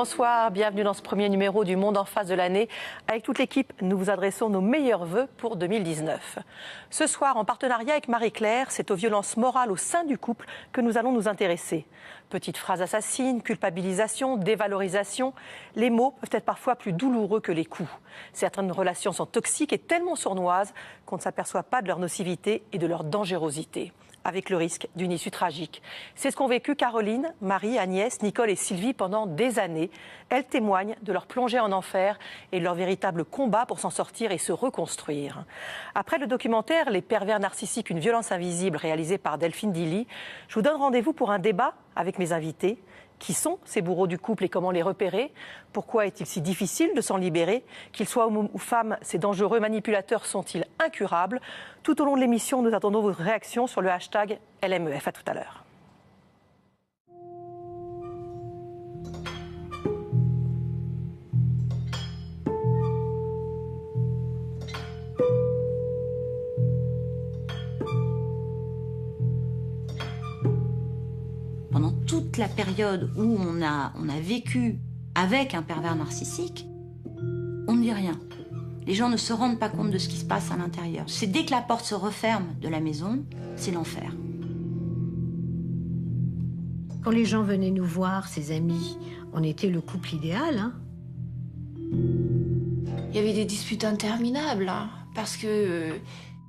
Bonsoir, bienvenue dans ce premier numéro du Monde en face de l'année. Avec toute l'équipe, nous vous adressons nos meilleurs vœux pour 2019. Ce soir, en partenariat avec Marie-Claire, c'est aux violences morales au sein du couple que nous allons nous intéresser. Petites phrases assassines, culpabilisation, dévalorisation, les mots peuvent être parfois plus douloureux que les coups. Certaines relations sont toxiques et tellement sournoises qu'on ne s'aperçoit pas de leur nocivité et de leur dangerosité, avec le risque d'une issue tragique. C'est ce qu'ont vécu Caroline, Marie, Agnès, Nicole et Sylvie pendant des années. Elles témoignent de leur plongée en enfer et de leur véritable combat pour s'en sortir et se reconstruire. Après le documentaire « Les pervers narcissiques, une violence invisible » réalisé par Delphine Dilly, je vous donne rendez-vous pour un débat avec mes invités. Qui sont ces bourreaux du couple et comment les repérer? Pourquoi est-il si difficile de s'en libérer? Qu'ils soient hommes ou femmes, ces dangereux manipulateurs sont-ils incurables? Tout au long de l'émission, nous attendons vos réactions sur le hashtag LMEF. À tout à l'heure. Pendant toute la période où on a vécu avec un pervers narcissique, on ne dit rien. Les gens ne se rendent pas compte de ce qui se passe à l'intérieur. C'est dès que la porte se referme de la maison, c'est l'enfer. Quand les gens venaient nous voir, ses amis, on était le couple idéal. Il y avait des disputes interminables, parce que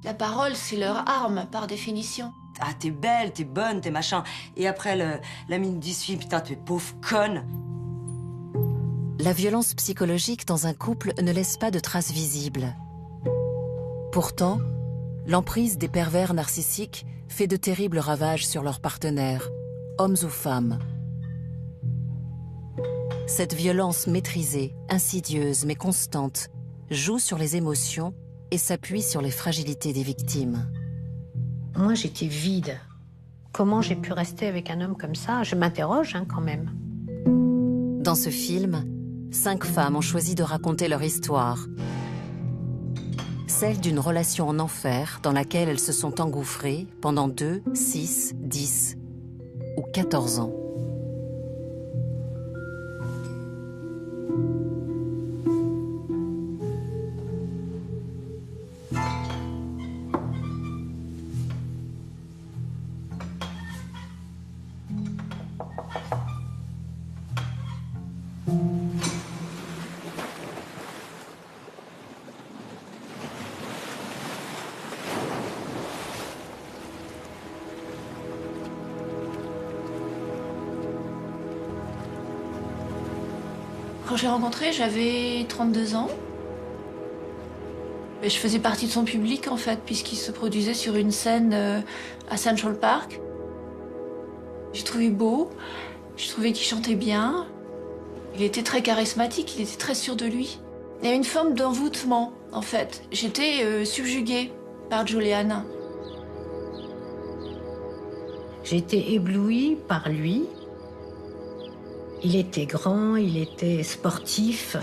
la parole, c'est leur arme, par définition. Ah, t'es belle, t'es bonne, t'es machin. Et après, la mine du suivi, putain, t'es pauvre conne. La violence psychologique dans un couple ne laisse pas de traces visibles. Pourtant, l'emprise des pervers narcissiques fait de terribles ravages sur leurs partenaires, hommes ou femmes. Cette violence maîtrisée, insidieuse mais constante, joue sur les émotions et s'appuie sur les fragilités des victimes. Moi, j'étais vide. Comment j'ai pu rester avec un homme comme ça? Je m'interroge quand même. Dans ce film, 5 femmes ont choisi de raconter leur histoire. Celle d'une relation en enfer dans laquelle elles se sont engouffrées pendant 2, 6, 10 ou 14 ans. Quand je l'ai rencontré, j'avais 32 ans. Et je faisais partie de son public, en fait, puisqu'il se produisait sur une scène à Central Park. J'ai trouvé beau, je trouvais qu'il chantait bien. Il était très charismatique, il était très sûr de lui. Il y avait une forme d'envoûtement, en fait. J'étais subjuguée par Julian. J'ai été éblouie par lui. Il était grand, il était sportif.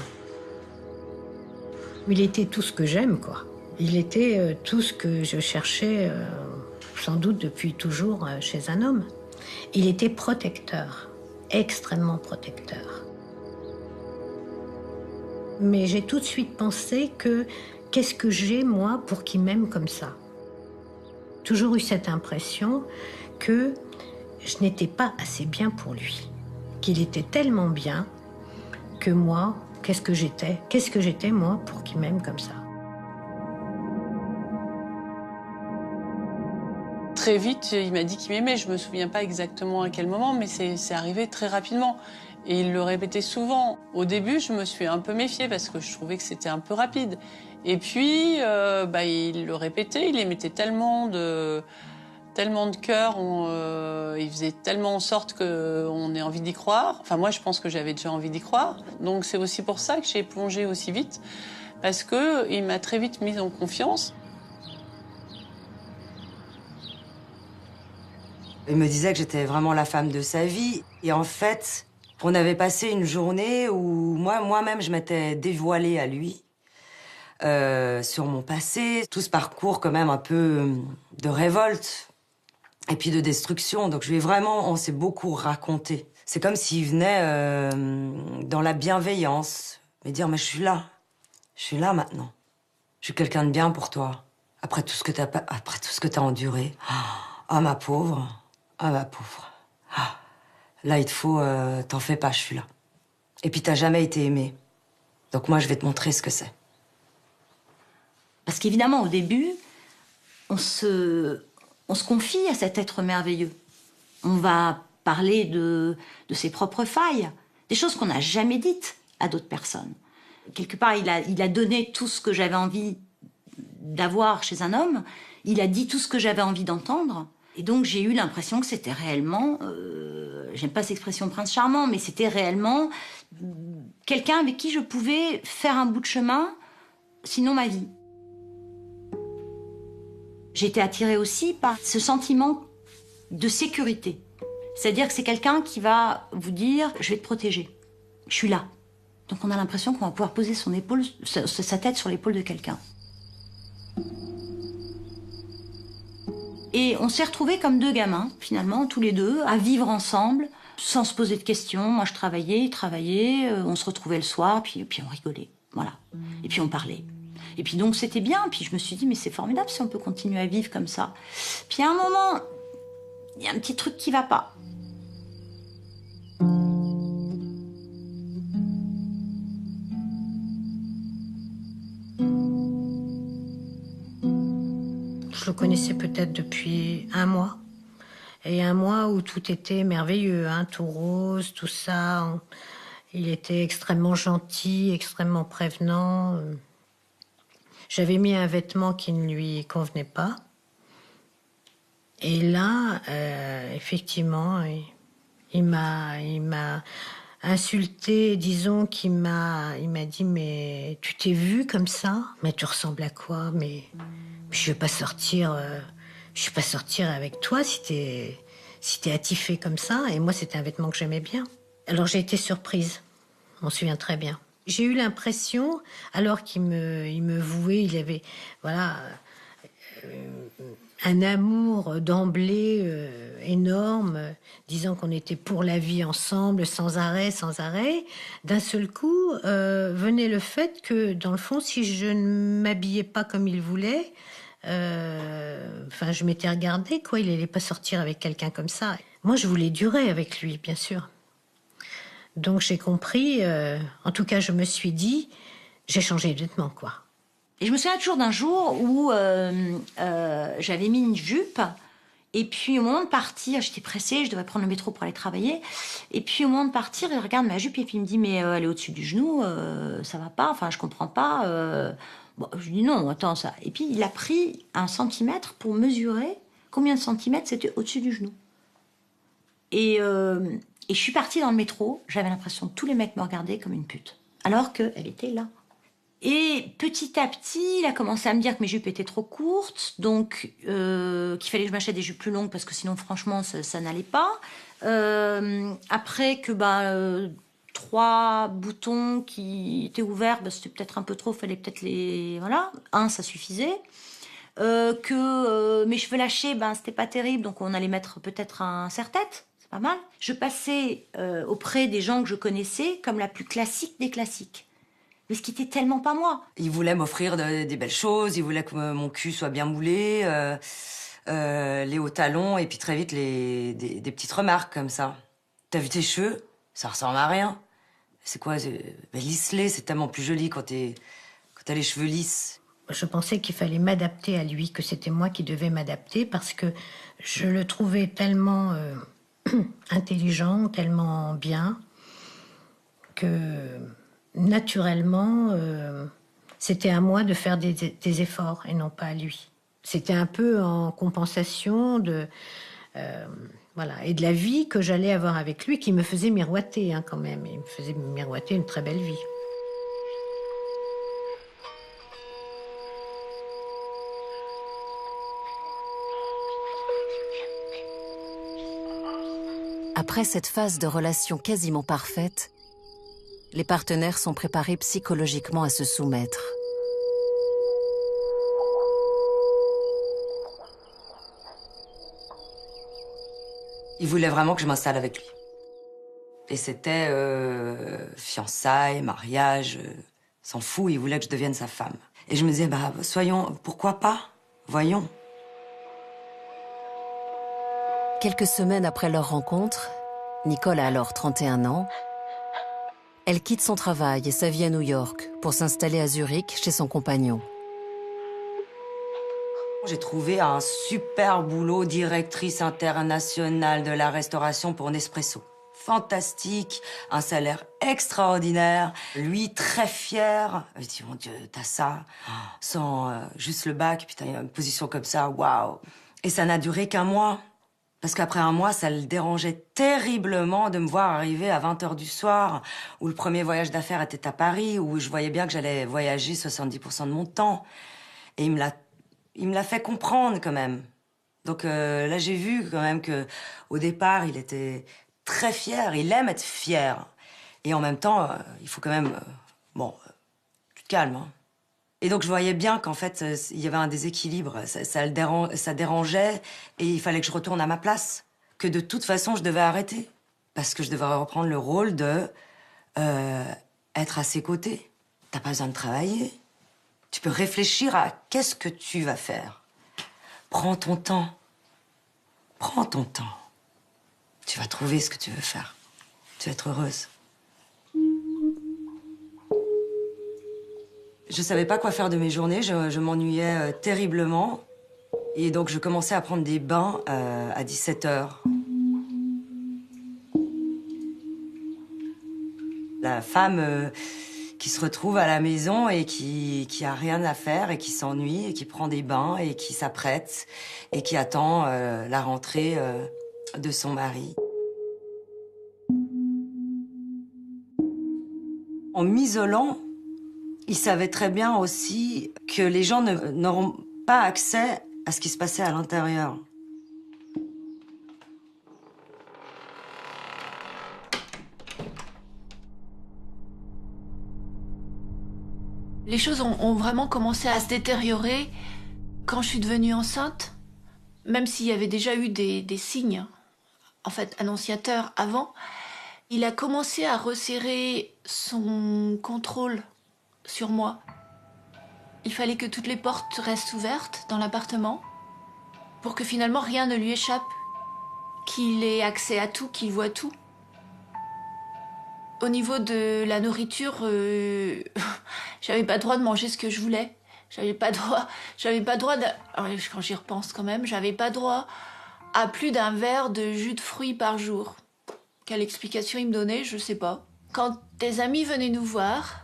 Il était tout ce que j'aime, quoi. Il était tout ce que je cherchais, sans doute depuis toujours, chez un homme. Il était protecteur, extrêmement protecteur. Mais j'ai tout de suite pensé que qu'est-ce que j'ai, moi, pour qu'il m'aime comme ça? Toujours eu cette impression que je n'étais pas assez bien pour lui. Qu'il était tellement bien que moi, qu'est-ce que j'étais moi pour qu'il m'aime comme ça? Très vite, il m'a dit qu'il m'aimait. Je me souviens pas exactement à quel moment, mais c'est arrivé très rapidement. Et il le répétait souvent. Au début, je me suis un peu méfiée parce que je trouvais que c'était un peu rapide. Et puis, il le répétait, il émettait tellement de cœur, il faisait tellement en sorte qu'on ait envie d'y croire. Enfin, moi, je pense que j'avais déjà envie d'y croire. Donc, c'est aussi pour ça que j'ai plongé aussi vite, parce qu'il m'a très vite mise en confiance. Il me disait que j'étais vraiment la femme de sa vie. Et en fait, on avait passé une journée où moi-même, je m'étais dévoilée à lui sur mon passé. Tout ce parcours quand même un peu de révolte et puis de destruction. Donc on s'est beaucoup raconté. C'est comme s'il venait dans la bienveillance, me dire, mais je suis là maintenant. Je suis quelqu'un de bien pour toi. Après tout ce que t'as enduré. Ah, ma pauvre. Ah, ma pauvre. Ah. Là, il te faut... t'en fais pas, je suis là. Et puis, t'as jamais été aimé. Donc moi, je vais te montrer ce que c'est. Parce qu'évidemment, au début, on se confie à cet être merveilleux. On va parler de ses propres failles, des choses qu'on n'a jamais dites à d'autres personnes. Quelque part, il a donné tout ce que j'avais envie d'avoir chez un homme. Il a dit tout ce que j'avais envie d'entendre. Et donc, j'ai eu l'impression que c'était réellement... j'aime pas cette expression prince charmant, mais c'était réellement quelqu'un avec qui je pouvais faire un bout de chemin, sinon ma vie. J'ai été attirée aussi par ce sentiment de sécurité. C'est-à-dire que c'est quelqu'un qui va vous dire « je vais te protéger, je suis là ». Donc on a l'impression qu'on va pouvoir poser sa tête sur l'épaule de quelqu'un. Et on s'est retrouvés comme deux gamins, finalement, tous les deux, à vivre ensemble, sans se poser de questions. Moi, je travaillais, il travaillait, on se retrouvait le soir, puis on rigolait, voilà. Et puis on parlait. Et puis donc c'était bien, puis je me suis dit, mais c'est formidable si on peut continuer à vivre comme ça. Puis à un moment, il y a un petit truc qui va pas. Je le connaissais peut-être depuis un mois. Et un mois où tout était merveilleux, hein, tout rose, tout ça. Il était extrêmement gentil, extrêmement prévenant. J'avais mis un vêtement qui ne lui convenait pas. Et là, effectivement, il m'a insulté, disons qu'il m'a dit, mais tu t'es vue comme ça? Mais tu ressembles à quoi? Mais je vais pas sortir avec toi si t'es attifée comme ça. Et moi, c'était un vêtement que j'aimais bien. Alors j'ai été surprise. Je m'en souviens très bien. J'ai eu l'impression, alors qu'il me vouait, il avait, voilà, un amour d'emblée énorme, disant qu'on était pour la vie ensemble, sans arrêt. D'un seul coup, venait le fait que, dans le fond, si je ne m'habillais pas comme il voulait, je m'étais regardée, quoi, il n'allait pas sortir avec quelqu'un comme ça. Moi, je voulais durer avec lui, bien sûr. Donc j'ai compris, en tout cas je me suis dit, j'ai changé de vêtements, quoi. Et je me souviens toujours d'un jour où j'avais mis une jupe, et puis au moment de partir, j'étais pressée, je devais prendre le métro pour aller travailler, et puis au moment de partir, il regarde ma jupe et puis il me dit, mais elle est au-dessus du genou, ça va pas, enfin je comprends pas. Bon, je lui dis non, attends ça. Et puis il a pris 1 centimètre pour mesurer combien de centimètres c'était au-dessus du genou. Et je suis partie dans le métro, j'avais l'impression que tous les mecs me regardaient comme une pute, alors qu'elle était là. Et petit à petit, il a commencé à me dire que mes jupes étaient trop courtes, donc qu'il fallait que je m'achète des jupes plus longues parce que sinon, franchement, ça n'allait pas. Après que 3 boutons qui étaient ouverts, c'était peut-être un peu trop, fallait peut-être les... Voilà, 1, ça suffisait. Que mes cheveux lâchés, c'était pas terrible, donc on allait mettre peut-être un serre-tête. Pas mal. Je passais auprès des gens que je connaissais comme la plus classique des classiques. Mais ce qui était tellement pas moi. Il voulait m'offrir des belles choses, il voulait que mon cul soit bien moulé, les hauts talons, et puis très vite des petites remarques comme ça. T'as vu tes cheveux? Ça ressemble à rien. C'est quoi? Lisselé, c'est tellement plus joli quand t'as les cheveux lisses. Je pensais qu'il fallait m'adapter à lui, que c'était moi qui devais m'adapter, parce que je le trouvais tellement... intelligent, tellement bien, que naturellement, c'était à moi de faire des efforts et non pas à lui. C'était un peu en compensation et de la vie que j'allais avoir avec lui, qui me faisait miroiter quand même. Il me faisait miroiter une très belle vie. Après cette phase de relation quasiment parfaite, les partenaires sont préparés psychologiquement à se soumettre. Il voulait vraiment que je m'installe avec lui. Et c'était fiançailles, mariage, s'en fout, il voulait que je devienne sa femme. Et je me disais, bah, soyons, pourquoi pas? Voyons. Quelques semaines après leur rencontre, Nicole a alors 31 ans, elle quitte son travail et sa vie à New York pour s'installer à Zurich chez son compagnon. J'ai trouvé un super boulot, directrice internationale de la restauration pour Nespresso. Fantastique, un salaire extraordinaire, lui très fier. Je me dis, mon Dieu, t'as ça, sans juste le bac, putain, il y a une position comme ça, waouh. Et ça n'a duré qu'un mois. Parce qu'après un mois, ça le dérangeait terriblement de me voir arriver à 20h du soir, où le premier voyage d'affaires était à Paris, où je voyais bien que j'allais voyager 70% de mon temps. Et il me l'a fait comprendre quand même. Donc là, j'ai vu quand même que au départ, il était très fier. Il aime être fier. Et en même temps, il faut quand même... tu te calmes, hein. Et donc, je voyais bien qu'en fait, il y avait un déséquilibre. Ça dérangeait et il fallait que je retourne à ma place. Que de toute façon, je devais arrêter. Parce que je devais reprendre le rôle de être à ses côtés. T'as pas besoin de travailler. Tu peux réfléchir à qu'est-ce que tu vas faire. Prends ton temps. Prends ton temps. Tu vas trouver ce que tu veux faire. Tu vas être heureuse. Je savais pas quoi faire de mes journées, je m'ennuyais terriblement. Et donc je commençais à prendre des bains à 17h. La femme qui se retrouve à la maison et qui a rien à faire et qui s'ennuie et qui prend des bains et qui s'apprête et qui attend la rentrée de son mari. En m'isolant, il savait très bien aussi que les gens n'auront pas accès à ce qui se passait à l'intérieur. Les choses ont vraiment commencé à se détériorer quand je suis devenue enceinte, même s'il y avait déjà eu des signes, en fait, annonciateurs avant. Il a commencé à resserrer son contrôle sur moi. Il fallait que toutes les portes restent ouvertes dans l'appartement pour que finalement rien ne lui échappe, qu'il ait accès à tout, qu'il voit tout. Au niveau de la nourriture, j'avais pas le droit de manger ce que je voulais. J'avais pas droit alors, quand j'y repense quand même, j'avais pas droit à plus d'un verre de jus de fruits par jour. Quelle explication il me donnait, je sais pas. Quand des amis venaient nous voir,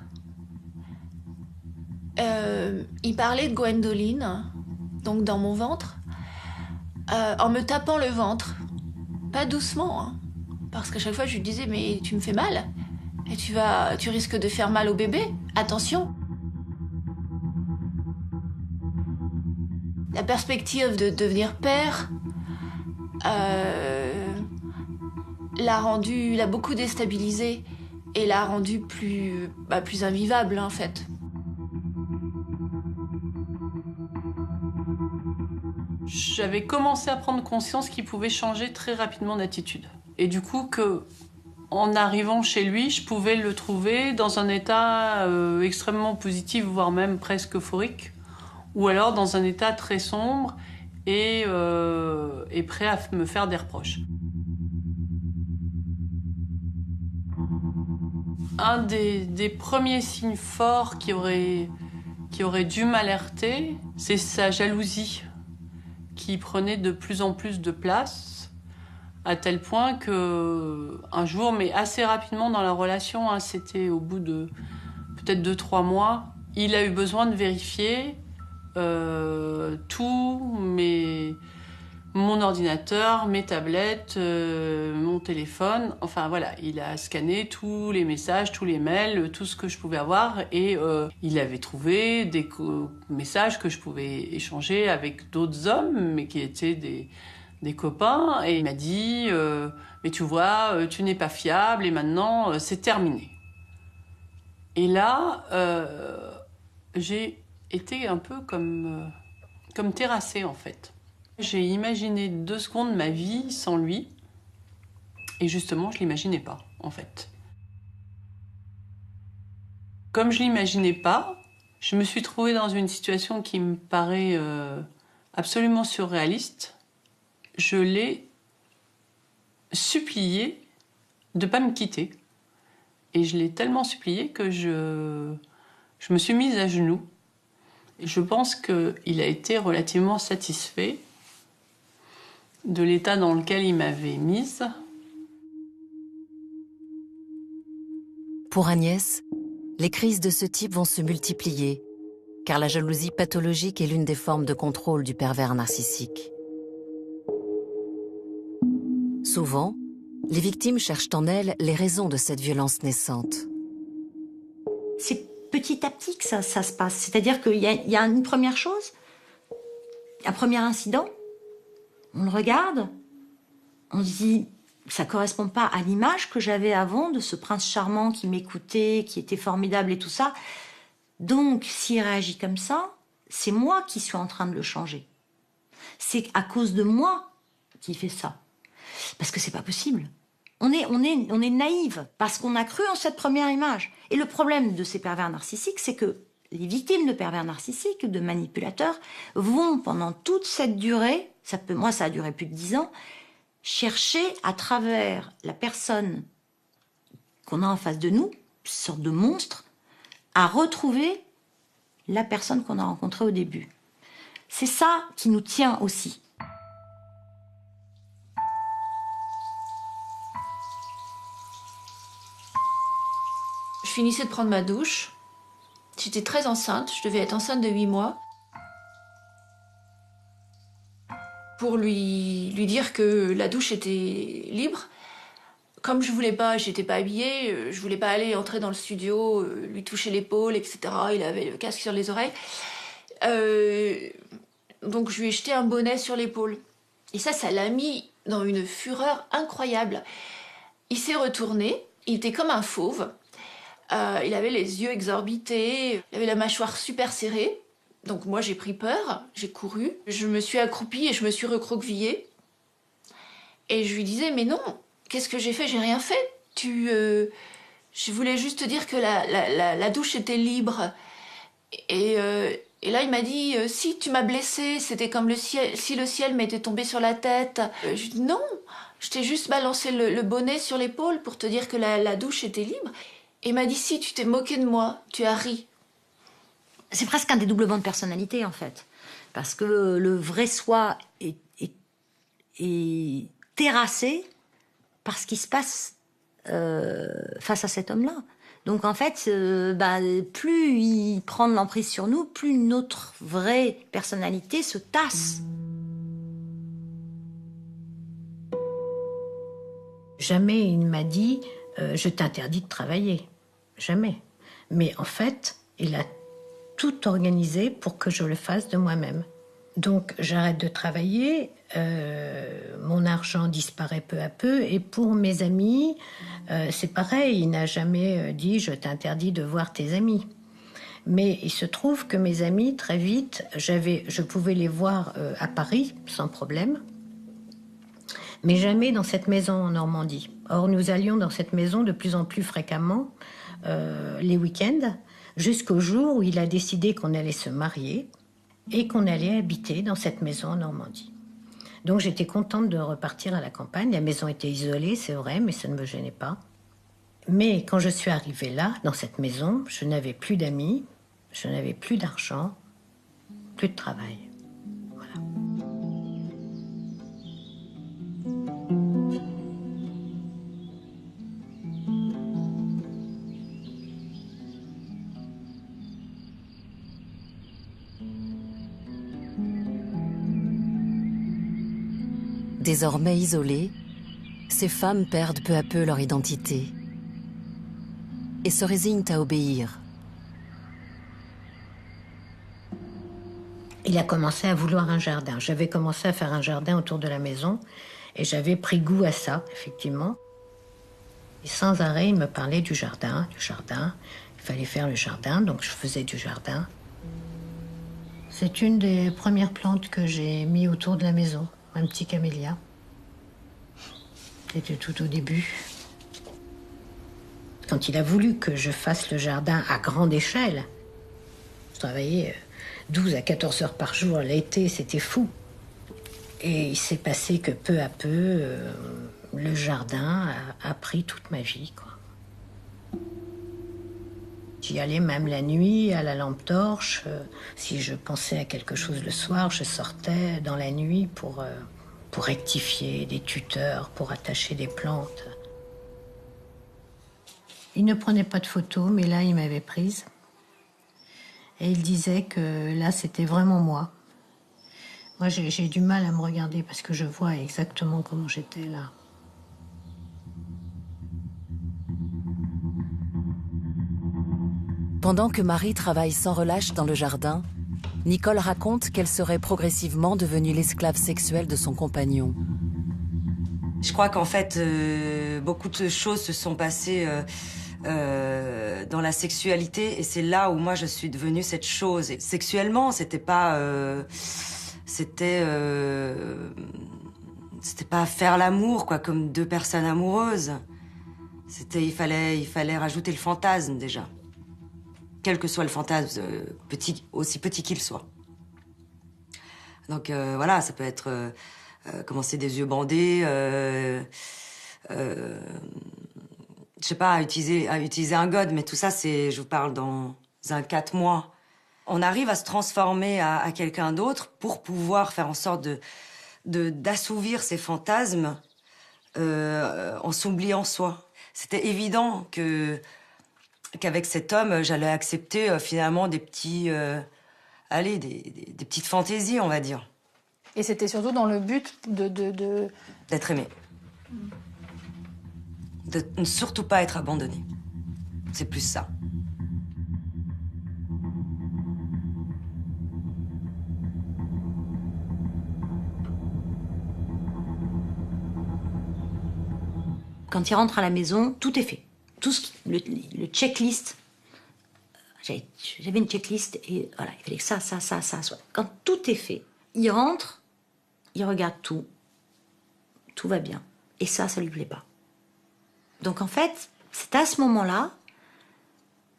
il parlait de Gwendoline, donc dans mon ventre, en me tapant le ventre. Pas doucement, hein, parce qu'à chaque fois je lui disais « mais tu me fais mal et tu risques de faire mal au bébé, attention !» La perspective de devenir père l'a beaucoup déstabilisé et l'a rendu plus invivable en fait. J'avais commencé à prendre conscience qu'il pouvait changer très rapidement d'attitude. Et du coup, en arrivant chez lui, je pouvais le trouver dans un état extrêmement positif, voire même presque euphorique, ou alors dans un état très sombre et prêt à me faire des reproches. Un des premiers signes forts qui aurait dû m'alerter, c'est sa jalousie, qui prenait de plus en plus de place, à tel point que un jour, mais assez rapidement dans la relation, hein, c'était au bout de peut-être 2-3 mois, il a eu besoin de vérifier tout, mon ordinateur, mes tablettes, mon téléphone, enfin voilà, il a scanné tous les messages, tous les mails, tout ce que je pouvais avoir et il avait trouvé des messages que je pouvais échanger avec d'autres hommes, mais qui étaient des copains, et il m'a dit mais tu vois, tu n'es pas fiable et maintenant c'est terminé. Et là, j'ai été un peu comme terrassée en fait. J'ai imaginé 2 secondes ma vie sans lui, et justement, je l'imaginais pas. en fait. Comme je l'imaginais pas, je me suis trouvée dans une situation qui me paraît absolument surréaliste. Je l'ai supplié de pas me quitter. Et je l'ai tellement supplié que je me suis mise à genoux. Et je pense qu'il a été relativement satisfait de l'état dans lequel il m'avait mise. Pour Agnès, les crises de ce type vont se multiplier, car la jalousie pathologique est l'une des formes de contrôle du pervers narcissique. Souvent, les victimes cherchent en elles les raisons de cette violence naissante. C'est petit à petit que ça se passe. C'est-à-dire qu'il y a une première chose, un premier incident, on le regarde, on se dit, ça correspond pas à l'image que j'avais avant de ce prince charmant qui m'écoutait, qui était formidable et tout ça. Donc, s'il réagit comme ça, c'est moi qui suis en train de le changer. C'est à cause de moi qu'il fait ça. Parce que c'est pas possible. On est naïve parce qu'on a cru en cette première image. Et le problème de ces pervers narcissiques, c'est que les victimes de pervers narcissiques, de manipulateurs, vont pendant toute cette durée, moi ça a duré plus de 10 ans, chercher à travers la personne qu'on a en face de nous, une sorte de monstre, à retrouver la personne qu'on a rencontrée au début. C'est ça qui nous tient aussi. Je finissais de prendre ma douche. J'étais très enceinte, je devais être enceinte de 8 mois. Pour lui dire que la douche était libre. Comme je voulais pas, j'étais pas habillée, je voulais pas aller entrer dans le studio, lui toucher l'épaule, etc. Il avait le casque sur les oreilles. Donc je lui ai jeté un bonnet sur l'épaule. Et ça l'a mis dans une fureur incroyable. Il s'est retourné, il était comme un fauve. Il avait les yeux exorbités, il avait la mâchoire super serrée. Donc moi j'ai pris peur, j'ai couru. Je me suis accroupie et je me suis recroquevillée. Et je lui disais, mais non, qu'est-ce que j'ai fait? J'ai rien fait. Je voulais juste te dire que la douche était libre. Et là il m'a dit, si tu m'as blessée, c'était comme le ciel, si le ciel m'était tombé sur la tête. Je dis non, je t'ai juste balancé le bonnet sur l'épaule pour te dire que la douche était libre. Et il m'a dit, si tu t'es moqué de moi, tu as ri. C'est presque un dédoublement de personnalité, en fait. Parce que le vrai soi est terrassé par ce qui se passe face à cet homme-là. Donc, en fait, plus il prend de l'emprise sur nous, plus notre vraie personnalité se tasse. Jamais il ne m'a dit je t'interdis de travailler. Jamais. Mais en fait, il a tout organisé pour que je le fasse de moi-même. Donc j'arrête de travailler, mon argent disparaît peu à peu, et pour mes amis, c'est pareil, il n'a jamais dit je t'interdis de voir tes amis. Mais il se trouve que mes amis, très vite, je pouvais les voir à Paris, sans problème, mais jamais dans cette maison en Normandie. Or, nous allions dans cette maison de plus en plus fréquemment, les week-ends, jusqu'au jour où il a décidé qu'on allait se marier et qu'on allait habiter dans cette maison en Normandie. Donc j'étais contente de repartir à la campagne. La maison était isolée, c'est vrai, mais ça ne me gênait pas. Mais quand je suis arrivée là, dans cette maison, je n'avais plus d'amis, je n'avais plus d'argent, plus de travail. Voilà. Désormais isolées, ces femmes perdent peu à peu leur identité et se résignent à obéir. Il a commencé à vouloir un jardin. J'avais commencé à faire un jardin autour de la maison et j'avais pris goût à ça, effectivement. Et sans arrêt, il me parlait du jardin, du jardin. Il fallait faire le jardin, donc je faisais du jardin. C'est une des premières plantes que j'ai mis autour de la maison, un petit camélia. C'était tout au début. Quand il a voulu que je fasse le jardin à grande échelle, je travaillais 12 à 14 heures par jour l'été, c'était fou. Et il s'est passé que peu à peu, le jardin a pris toute ma vie, quoi. J'y allais même la nuit, à la lampe torche. Si je pensais à quelque chose le soir, je sortais dans la nuit pour rectifier des tuteurs, pour attacher des plantes. Il ne prenait pas de photos, mais là, il m'avait prise. Et il disait que là, c'était vraiment moi. Moi, j'ai du mal à me regarder parce que je vois exactement comment j'étais là. Pendant que Marie travaille sans relâche dans le jardin, Nicole raconte qu'elle serait progressivement devenue l'esclave sexuelle de son compagnon. Je crois qu'en fait, beaucoup de choses se sont passées dans la sexualité, et c'est là où moi je suis devenue cette chose. Et sexuellement, c'était pas faire l'amour, quoi, comme deux personnes amoureuses. Il fallait rajouter le fantasme déjà. Quel que soit le fantasme, aussi petit qu'il soit. Donc voilà, ça peut être commencer des yeux bandés, je sais pas, à utiliser un god, mais tout ça, je vous parle dans un 4 mois. On arrive à se transformer à quelqu'un d'autre pour pouvoir faire en sorte d'assouvir ces fantasmes en s'oubliant soi. C'était évident qu'avec cet homme, j'allais accepter finalement des petites fantaisies, on va dire. Et c'était surtout dans le but d'être aimé. De ne surtout pas être abandonné. C'est plus ça. Quand il rentre à la maison, tout est fait. Le checklist, j'avais une checklist et voilà, il fallait que ça soit. Quand tout est fait, il rentre, il regarde tout va bien. Et ça lui plaît pas. Donc en fait, c'est à ce moment-là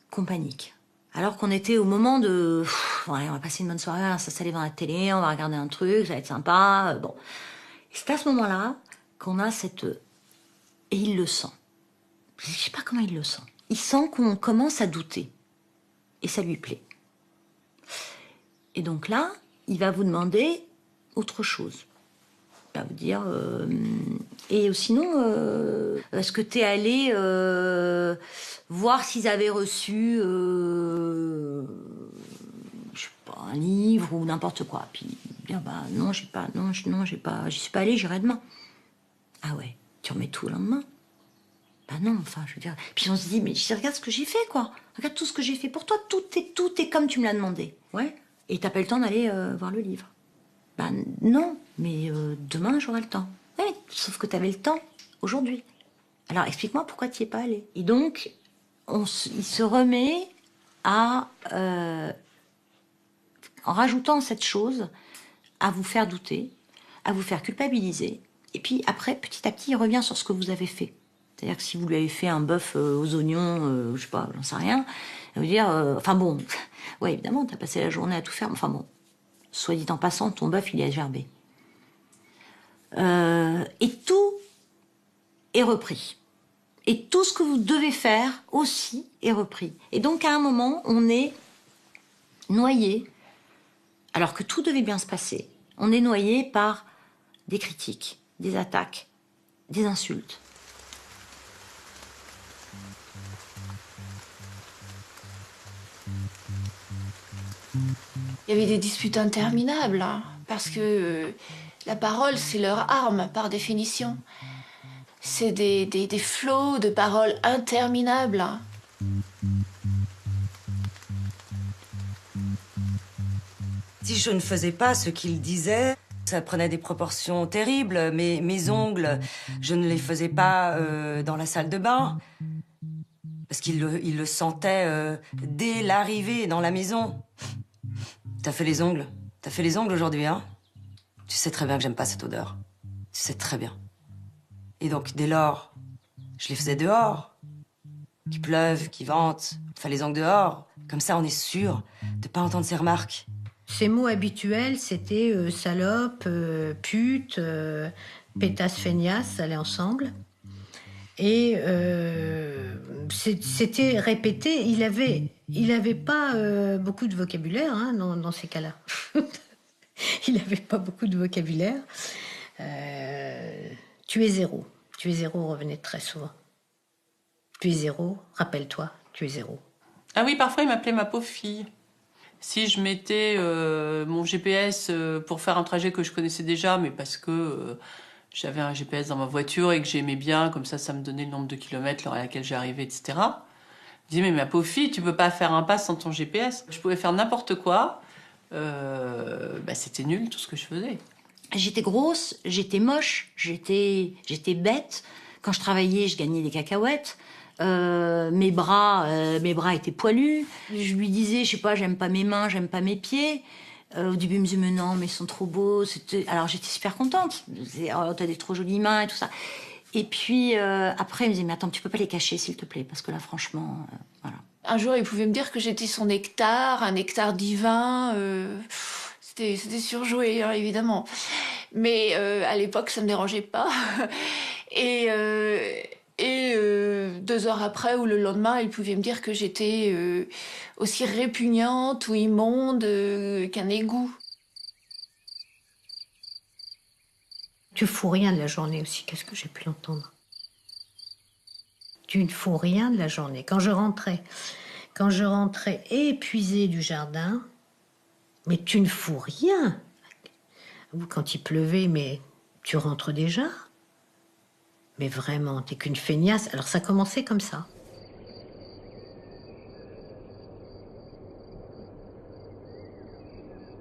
qu'on panique. Alors qu'on était au moment de... Ouais, on va passer une bonne soirée, on va s'installer devant la télé, on va regarder un truc, ça va être sympa, bon. Et c'est à ce moment-là qu'on a cette... Et il le sent. Je sais pas comment il le sent. Il sent qu'on commence à douter. Et ça lui plaît. Et donc là, il va vous demander autre chose. Il va vous dire... Et sinon, est-ce que t'es allé voir s'ils avaient reçu... je sais pas, un livre ou n'importe quoi. Puis dire, bah non, j'y suis pas allée, j'irai demain. Ah ouais, tu remets tout le lendemain? Bah non, enfin, je veux dire... Puis on se dit, mais regarde ce que j'ai fait, quoi. Regarde tout ce que j'ai fait pour toi, tout est comme tu me l'as demandé. Ouais. Et t'as pas le temps d'aller voir le livre. Bah non, mais demain, j'aurai le temps. Ouais, sauf que t'avais le temps aujourd'hui. Alors, explique-moi pourquoi t'y es pas allé. Et donc, il se remet à... en rajoutant cette chose, à vous faire douter, à vous faire culpabiliser. Et puis après, petit à petit, il revient sur ce que vous avez fait. C'est-à-dire que si vous lui avez fait un bœuf aux oignons, je sais pas, j'en sais rien, ça veut dire... Enfin bon, ouais, évidemment, t'as passé la journée à tout faire. Enfin bon, soit dit en passant, ton bœuf, il est gerbé. Et tout est repris. Et tout ce que vous devez faire aussi est repris. Et donc, à un moment, on est noyé, alors que tout devait bien se passer. On est noyé par des critiques, des attaques, des insultes. Il y avait des disputes interminables, hein, parce que la parole, c'est leur arme, par définition. C'est des flots de paroles interminables. Hein. Si je ne faisais pas ce qu'il disait, ça prenait des proportions terribles. Mes ongles, je ne les faisais pas dans la salle de bain. Parce qu'il le sentait dès l'arrivée dans la maison. T'as fait les ongles? T'as fait les ongles aujourd'hui, hein? Tu sais très bien que j'aime pas cette odeur. Tu sais très bien. Et donc, dès lors, je les faisais dehors. qu'il pleuve, qu'il vente, enfin les ongles dehors. Comme ça, on est sûr de pas entendre ces remarques. Ses mots habituels, c'était salope, pute, pétasse, feignasse, ça allait ensemble. Et c'était répété. Il avait pas beaucoup de vocabulaire hein, dans ces cas-là. Il n'avait pas beaucoup de vocabulaire. Tu es zéro. Tu es zéro revenait très souvent. Tu es zéro, rappelle-toi, tu es zéro. Ah oui, parfois il m'appelait ma pauvre fille. Si je mettais mon GPS pour faire un trajet que je connaissais déjà, mais parce que j'avais un GPS dans ma voiture et que j'aimais bien, comme ça me donnait le nombre de kilomètres à laquelle j'arrivais, etc. Je disais, mais ma pauvre fille, tu peux pas faire un pas sans ton GPS. Je pouvais faire n'importe quoi. C'était nul tout ce que je faisais. J'étais grosse, j'étais moche, j'étais bête. Quand je travaillais, je gagnais des cacahuètes. Mes bras étaient poilus. Je lui disais, je sais pas, j'aime pas mes mains, j'aime pas mes pieds. Au début, il me disait, mais non, mais ils sont trop beaux. Alors j'étais super contente. Je disais, oh, t'as des trop jolies mains et tout ça. Et puis après, il me disait, mais attends, tu peux pas les cacher, s'il te plaît, parce que là, franchement, voilà. Un jour, il pouvait me dire que j'étais son nectar, un nectar divin. C'était surjoué, hein, évidemment. Mais à l'époque, ça me dérangeait pas. Et 2 heures après ou le lendemain, il pouvait me dire que j'étais aussi répugnante ou immonde qu'un égout. Tu fous rien de la journée aussi, qu'est-ce que j'ai pu l'entendre. Tu ne fous rien de la journée. Quand je rentrais épuisée du jardin, mais tu ne fous rien. Ou quand il pleuvait, mais tu rentres déjà. Mais vraiment, t'es qu'une feignasse. Alors ça commençait comme ça.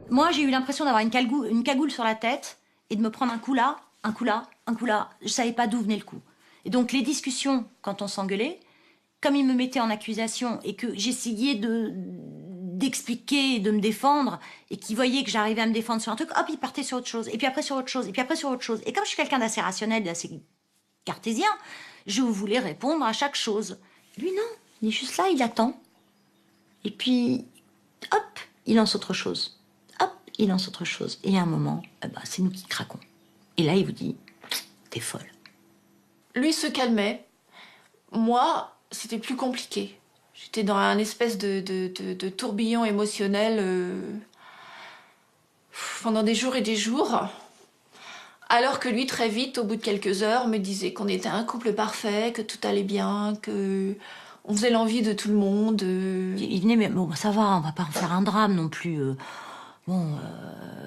Moi, j'ai eu l'impression d'avoir une cagoule sur la tête et de me prendre un coup là, un coup là, un coup là. Je savais pas d'où venait le coup. Et donc les discussions, quand on s'engueulait, comme il me mettait en accusation et que j'essayais d'expliquer et de me défendre, et qu'il voyait que j'arrivais à me défendre sur un truc, hop, il partait sur autre chose, et puis après sur autre chose, et puis après sur autre chose. Et comme je suis quelqu'un d'assez rationnel, d'assez cartésien, je voulais répondre à chaque chose. Lui, non, il est juste là, il attend. Et puis, hop, il lance autre chose. Hop, il lance autre chose. Et à un moment, c'est nous qui craquons. Et là, il vous dit, t'es folle. Lui se calmait. Moi, c'était plus compliqué. J'étais dans un espèce de tourbillon émotionnel pendant des jours et des jours. Alors que lui, très vite, au bout de quelques heures, me disait qu'on était un couple parfait, que tout allait bien, que on faisait l'envie de tout le monde. Il venait, mais bon, ça va, on va pas en faire un drame non plus.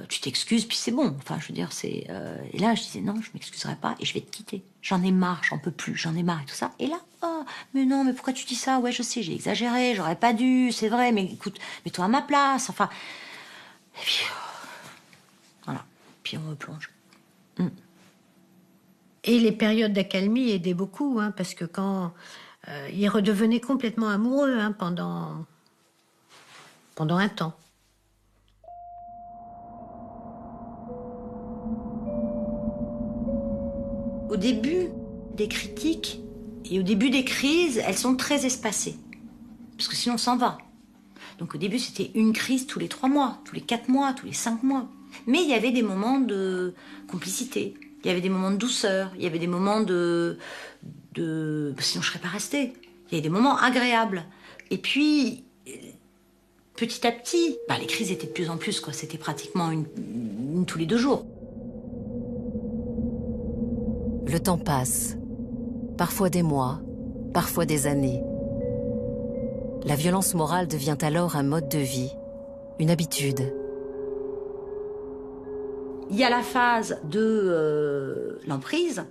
Tu t'excuses, puis c'est bon. Enfin, je veux dire, c'est... Et là, je disais, non, je m'excuserai pas et je vais te quitter. J'en ai marre, j'en peux plus, j'en ai marre et tout ça. Et là, mais non, mais pourquoi tu dis ça? Ouais, je sais, j'ai exagéré, j'aurais pas dû, c'est vrai, mais écoute, mets-toi à ma place, enfin... Et puis, voilà, puis on replonge. Et les périodes d'accalmie aidaient beaucoup, hein, parce que quand il redevenait complètement amoureux hein, pendant un temps. Au début des critiques et au début des crises, elles sont très espacées. Parce que sinon, on s'en va. Donc au début, c'était une crise tous les 3 mois, tous les 4 mois, tous les 5 mois. Mais il y avait des moments de complicité, il y avait des moments de douceur, il y avait des moments de... Sinon, je serais pas restée. Il y avait des moments agréables. Et puis, petit à petit, les crises étaient de plus en plus, quoi. C'était pratiquement une tous les 2 jours. Le temps passe, parfois des mois, parfois des années. La violence morale devient alors un mode de vie, une habitude. Il y a la phase de l'emprise,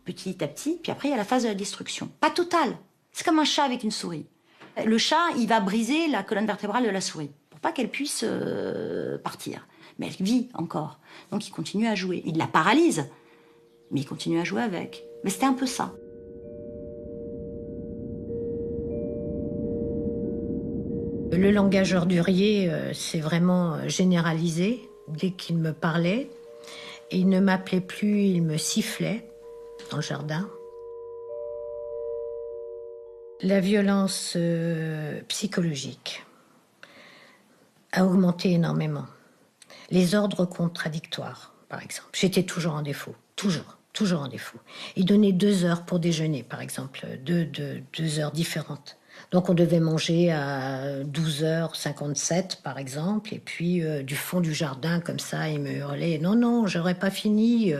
petit à petit, puis après il y a la phase de la destruction. Pas totale, c'est comme un chat avec une souris. Le chat, il va briser la colonne vertébrale de la souris, pour pas qu'elle puisse partir. Mais elle vit encore, donc il continue à jouer. Il la paralyse, mais il continue à jouer avec. Mais c'était un peu ça. Le langage ordurier, c'est vraiment généralisé. Dès qu'il me parlait, et il ne m'appelait plus, il me sifflait dans le jardin. La violence psychologique a augmenté énormément. Les ordres contradictoires, par exemple. J'étais toujours en défaut, toujours en défaut. Il donnait 2 heures pour déjeuner, par exemple, 2 heures différentes. Donc on devait manger à 12h57, par exemple, et puis du fond du jardin, comme ça, il me hurlait « Non, non, j'aurais pas fini,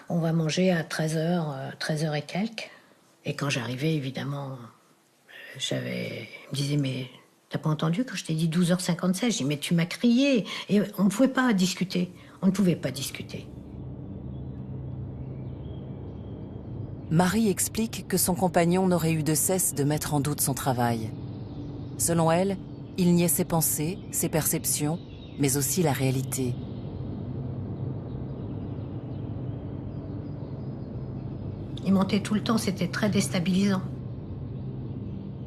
on va manger à 13h et quelques ». Et quand j'arrivais, évidemment, il me disait « Mais t'as pas entendu quand je t'ai dit 12h57 ?» Je dis « Mais tu m'as crié !» Et on ne pouvait pas discuter, on ne pouvait pas discuter. Marie explique que son compagnon n'aurait eu de cesse de mettre en doute son travail. Selon elle, il niait ses pensées, ses perceptions, mais aussi la réalité. Il mentait tout le temps, c'était très déstabilisant.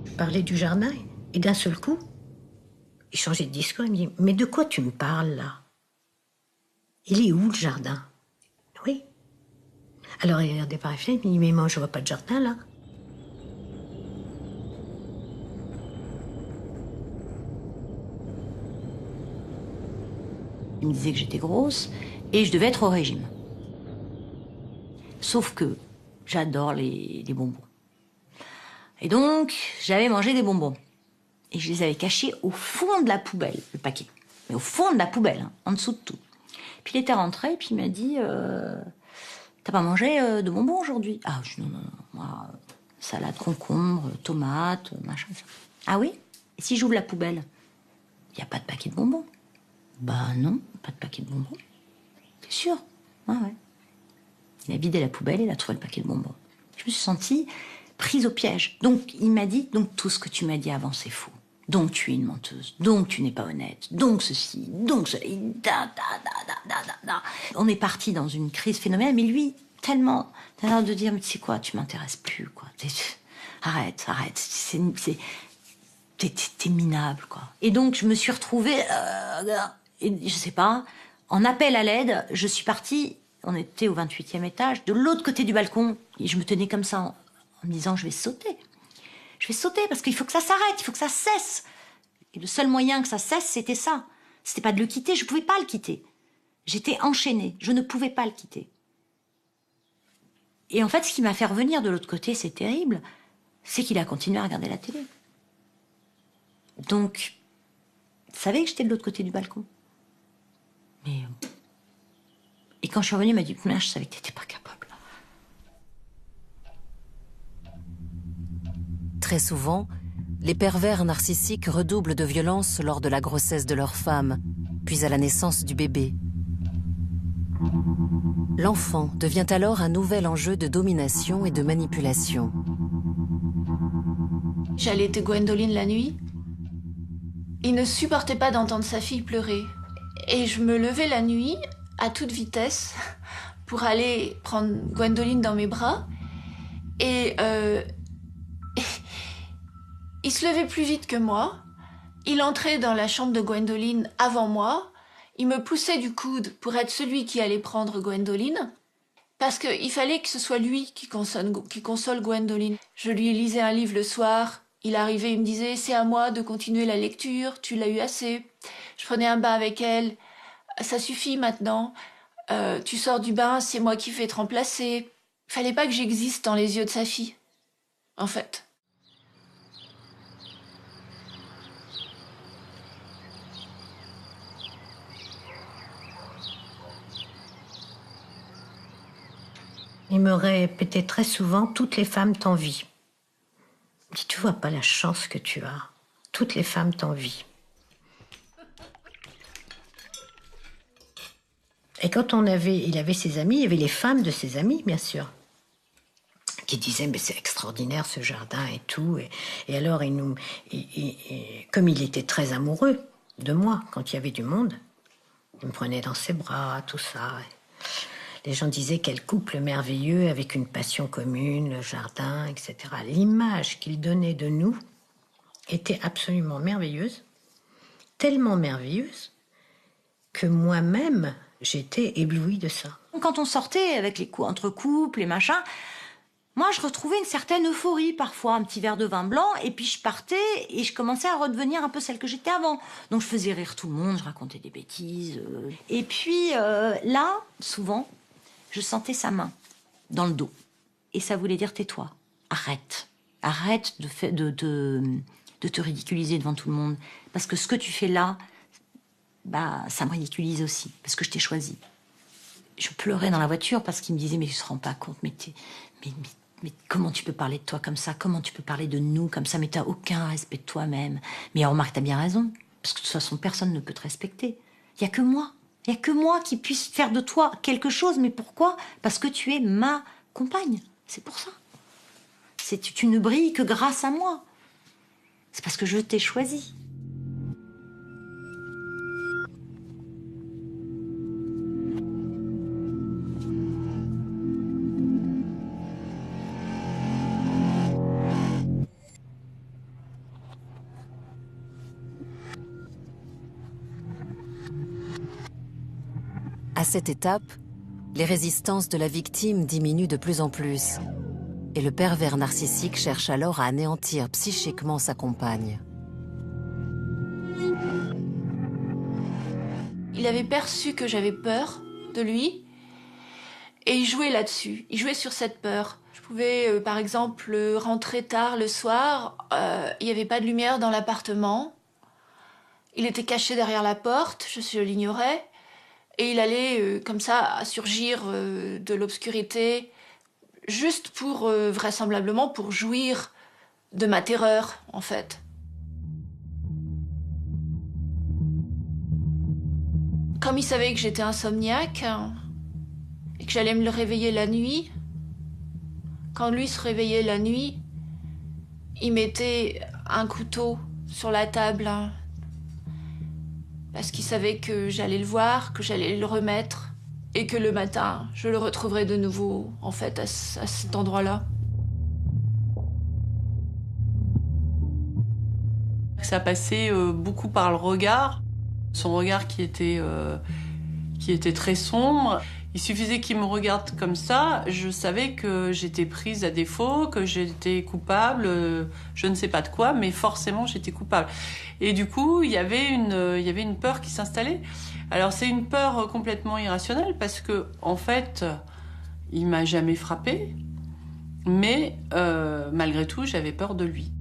Je parlais du jardin et d'un seul coup, il changeait de discours, il me dit « Mais de quoi tu me parles là? Il est où le jardin ?» Oui. Alors il regardait par la fenêtre, il me dit « Mais moi je vois pas de jardin là. » Il me disait que j'étais grosse et je devais être au régime. Sauf que j'adore les bonbons. Et donc, j'avais mangé des bonbons. Et je les avais cachés au fond de la poubelle, le paquet. Mais au fond de la poubelle, hein, en dessous de tout. Puis il était rentré et puis il m'a dit T'as pas mangé de bonbons aujourd'hui? Ah, je dis non, moi, salade, concombre, tomate, machin, ça. Ah oui? Et si j'ouvre la poubelle, il n'y a pas de paquet de bonbons? Bah non, pas de paquet de bonbons. T'es sûr? Ah ouais. Il a vidé la poubelle et il a trouvé le paquet de bonbons. Je me suis sentie prise au piège. Donc il m'a dit, donc tout ce que tu m'as dit avant c'est faux. Donc tu es une menteuse, donc tu n'es pas honnête, donc ceci, donc cela. On est parti dans une crise phénoménale, mais lui, tellement, t'as l'air de dire, mais tu sais quoi, tu m'intéresses plus, quoi. Arrête, t'es minable, quoi. Et donc je me suis retrouvée, et je sais pas, en appel à l'aide, je suis partie, on était au 28e étage, de l'autre côté du balcon, et je me tenais comme ça, en me disant, je vais sauter. Je vais sauter parce qu'il faut que ça s'arrête, il faut que ça cesse. Et le seul moyen que ça cesse, c'était ça. C'était pas de le quitter, je pouvais pas le quitter. J'étais enchaînée, je ne pouvais pas le quitter. Et en fait, ce qui m'a fait revenir de l'autre côté, c'est terrible, c'est qu'il a continué à regarder la télé. Donc, il savait que j'étais de l'autre côté du balcon. Mais... Et quand je suis revenue, il m'a dit, je savais que t'étais pas capable. Très souvent, les pervers narcissiques redoublent de violence lors de la grossesse de leur femme, puis à la naissance du bébé. L'enfant devient alors un nouvel enjeu de domination et de manipulation. J'allaiter Gwendoline la nuit. Il ne supportait pas d'entendre sa fille pleurer. Et je me levais la nuit, à toute vitesse, pour aller prendre Gwendoline dans mes bras. Et il se levait plus vite que moi. Il entrait dans la chambre de Gwendoline avant moi. Il me poussait du coude pour être celui qui allait prendre Gwendoline. Parce qu'il fallait que ce soit lui qui console Gwendoline. Je lui lisais un livre le soir. Il arrivait, il me disait « C'est à moi de continuer la lecture, tu l'as eu assez. » Je prenais un bain avec elle. « Ça suffit maintenant. Tu sors du bain, c'est moi qui vais te remplacer. » Fallait pas que j'existe dans les yeux de sa fille, en fait. Il me répétait très souvent « Toutes les femmes t'envient ». Je dis « Tu vois pas la chance que tu as. Toutes les femmes t'envient. » Et quand il avait ses amis, il y avait les femmes de ses amis, bien sûr, qui disaient « Mais c'est extraordinaire ce jardin et tout. » Et alors, comme il était très amoureux de moi, quand il y avait du monde, il me prenait dans ses bras, tout ça. Les gens disaient quel couple merveilleux, avec une passion commune, le jardin, etc. L'image qu'il donnait de nous était absolument merveilleuse, tellement merveilleuse que moi-même, j'étais éblouie de ça. Quand on sortait avec entre couples et machin, moi, je retrouvais une certaine euphorie parfois, un petit verre de vin blanc, et puis je partais et je commençais à redevenir un peu celle que j'étais avant. Donc je faisais rire tout le monde, je racontais des bêtises. Et puis là, souvent, je sentais sa main dans le dos. Et ça voulait dire tais-toi, arrête. Arrête de te ridiculiser devant tout le monde. Parce que ce que tu fais là, bah, ça me ridiculise aussi, parce que je t'ai choisi. Je pleurais dans la voiture parce qu'il me disait, mais tu te rends pas compte, mais comment tu peux parler de toi comme ça? Comment tu peux parler de nous comme ça? Mais t'as aucun respect de toi-même. Mais remarque, t'as bien raison, parce que de toute façon, personne ne peut te respecter. Il y a que moi. Il y a que moi qui puisse faire de toi quelque chose. Mais pourquoi? Parce que tu es ma compagne. C'est pour ça. Tu ne brilles que grâce à moi. C'est parce que je t'ai choisi. À cette étape, les résistances de la victime diminuent de plus en plus. Et le pervers narcissique cherche alors à anéantir psychiquement sa compagne. Il avait perçu que j'avais peur de lui et il jouait là-dessus. Il jouait sur cette peur. Je pouvais, par exemple, rentrer tard le soir. Il n'y avait pas de lumière dans l'appartement. Il était caché derrière la porte, je l'ignorais. Et il allait, comme ça, surgir de l'obscurité, juste pour, vraisemblablement, pour jouir de ma terreur, en fait. Comme il savait que j'étais insomniaque et que j'allais me le réveiller la nuit, quand lui se réveillait la nuit, il mettait un couteau sur la table parce qu'il savait que j'allais le voir, que j'allais le remettre et que le matin, je le retrouverais de nouveau, en fait, à cet endroit-là. Ça passait beaucoup par le regard, son regard qui était très sombre. Il suffisait qu'il me regarde comme ça, je savais que j'étais prise à défaut, que j'étais coupable, je ne sais pas de quoi, mais forcément j'étais coupable. Et du coup, il y avait une peur qui s'installait. Alors c'est une peur complètement irrationnelle parce que, en fait, il m'a jamais frappée, mais malgré tout, j'avais peur de lui.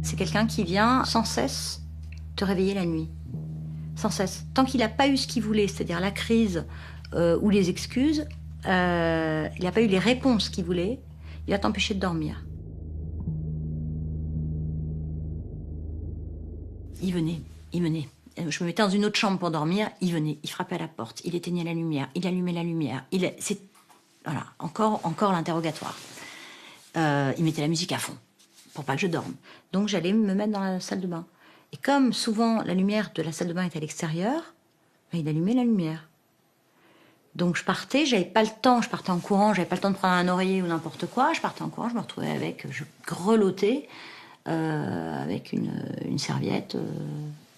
C'est quelqu'un qui vient sans cesse te réveiller la nuit. Sans cesse. Tant qu'il n'a pas eu ce qu'il voulait, c'est-à-dire la crise ou les excuses, il n'a pas eu les réponses qu'il voulait, il va t'empêcher de dormir. Il venait. Je me mettais dans une autre chambre pour dormir, il venait, il frappait à la porte, il éteignait la lumière, il allumait la lumière. Voilà, encore l'interrogatoire. Il mettait la musique à fond, pour pas que je dorme. Donc j'allais me mettre dans la salle de bain. Et comme souvent la lumière de la salle de bain était à l'extérieur, il allumait la lumière. Donc je partais, j'avais pas le temps, je partais en courant, j'avais pas le temps de prendre un oreiller ou n'importe quoi, je partais en courant, je me retrouvais je grelottais avec une serviette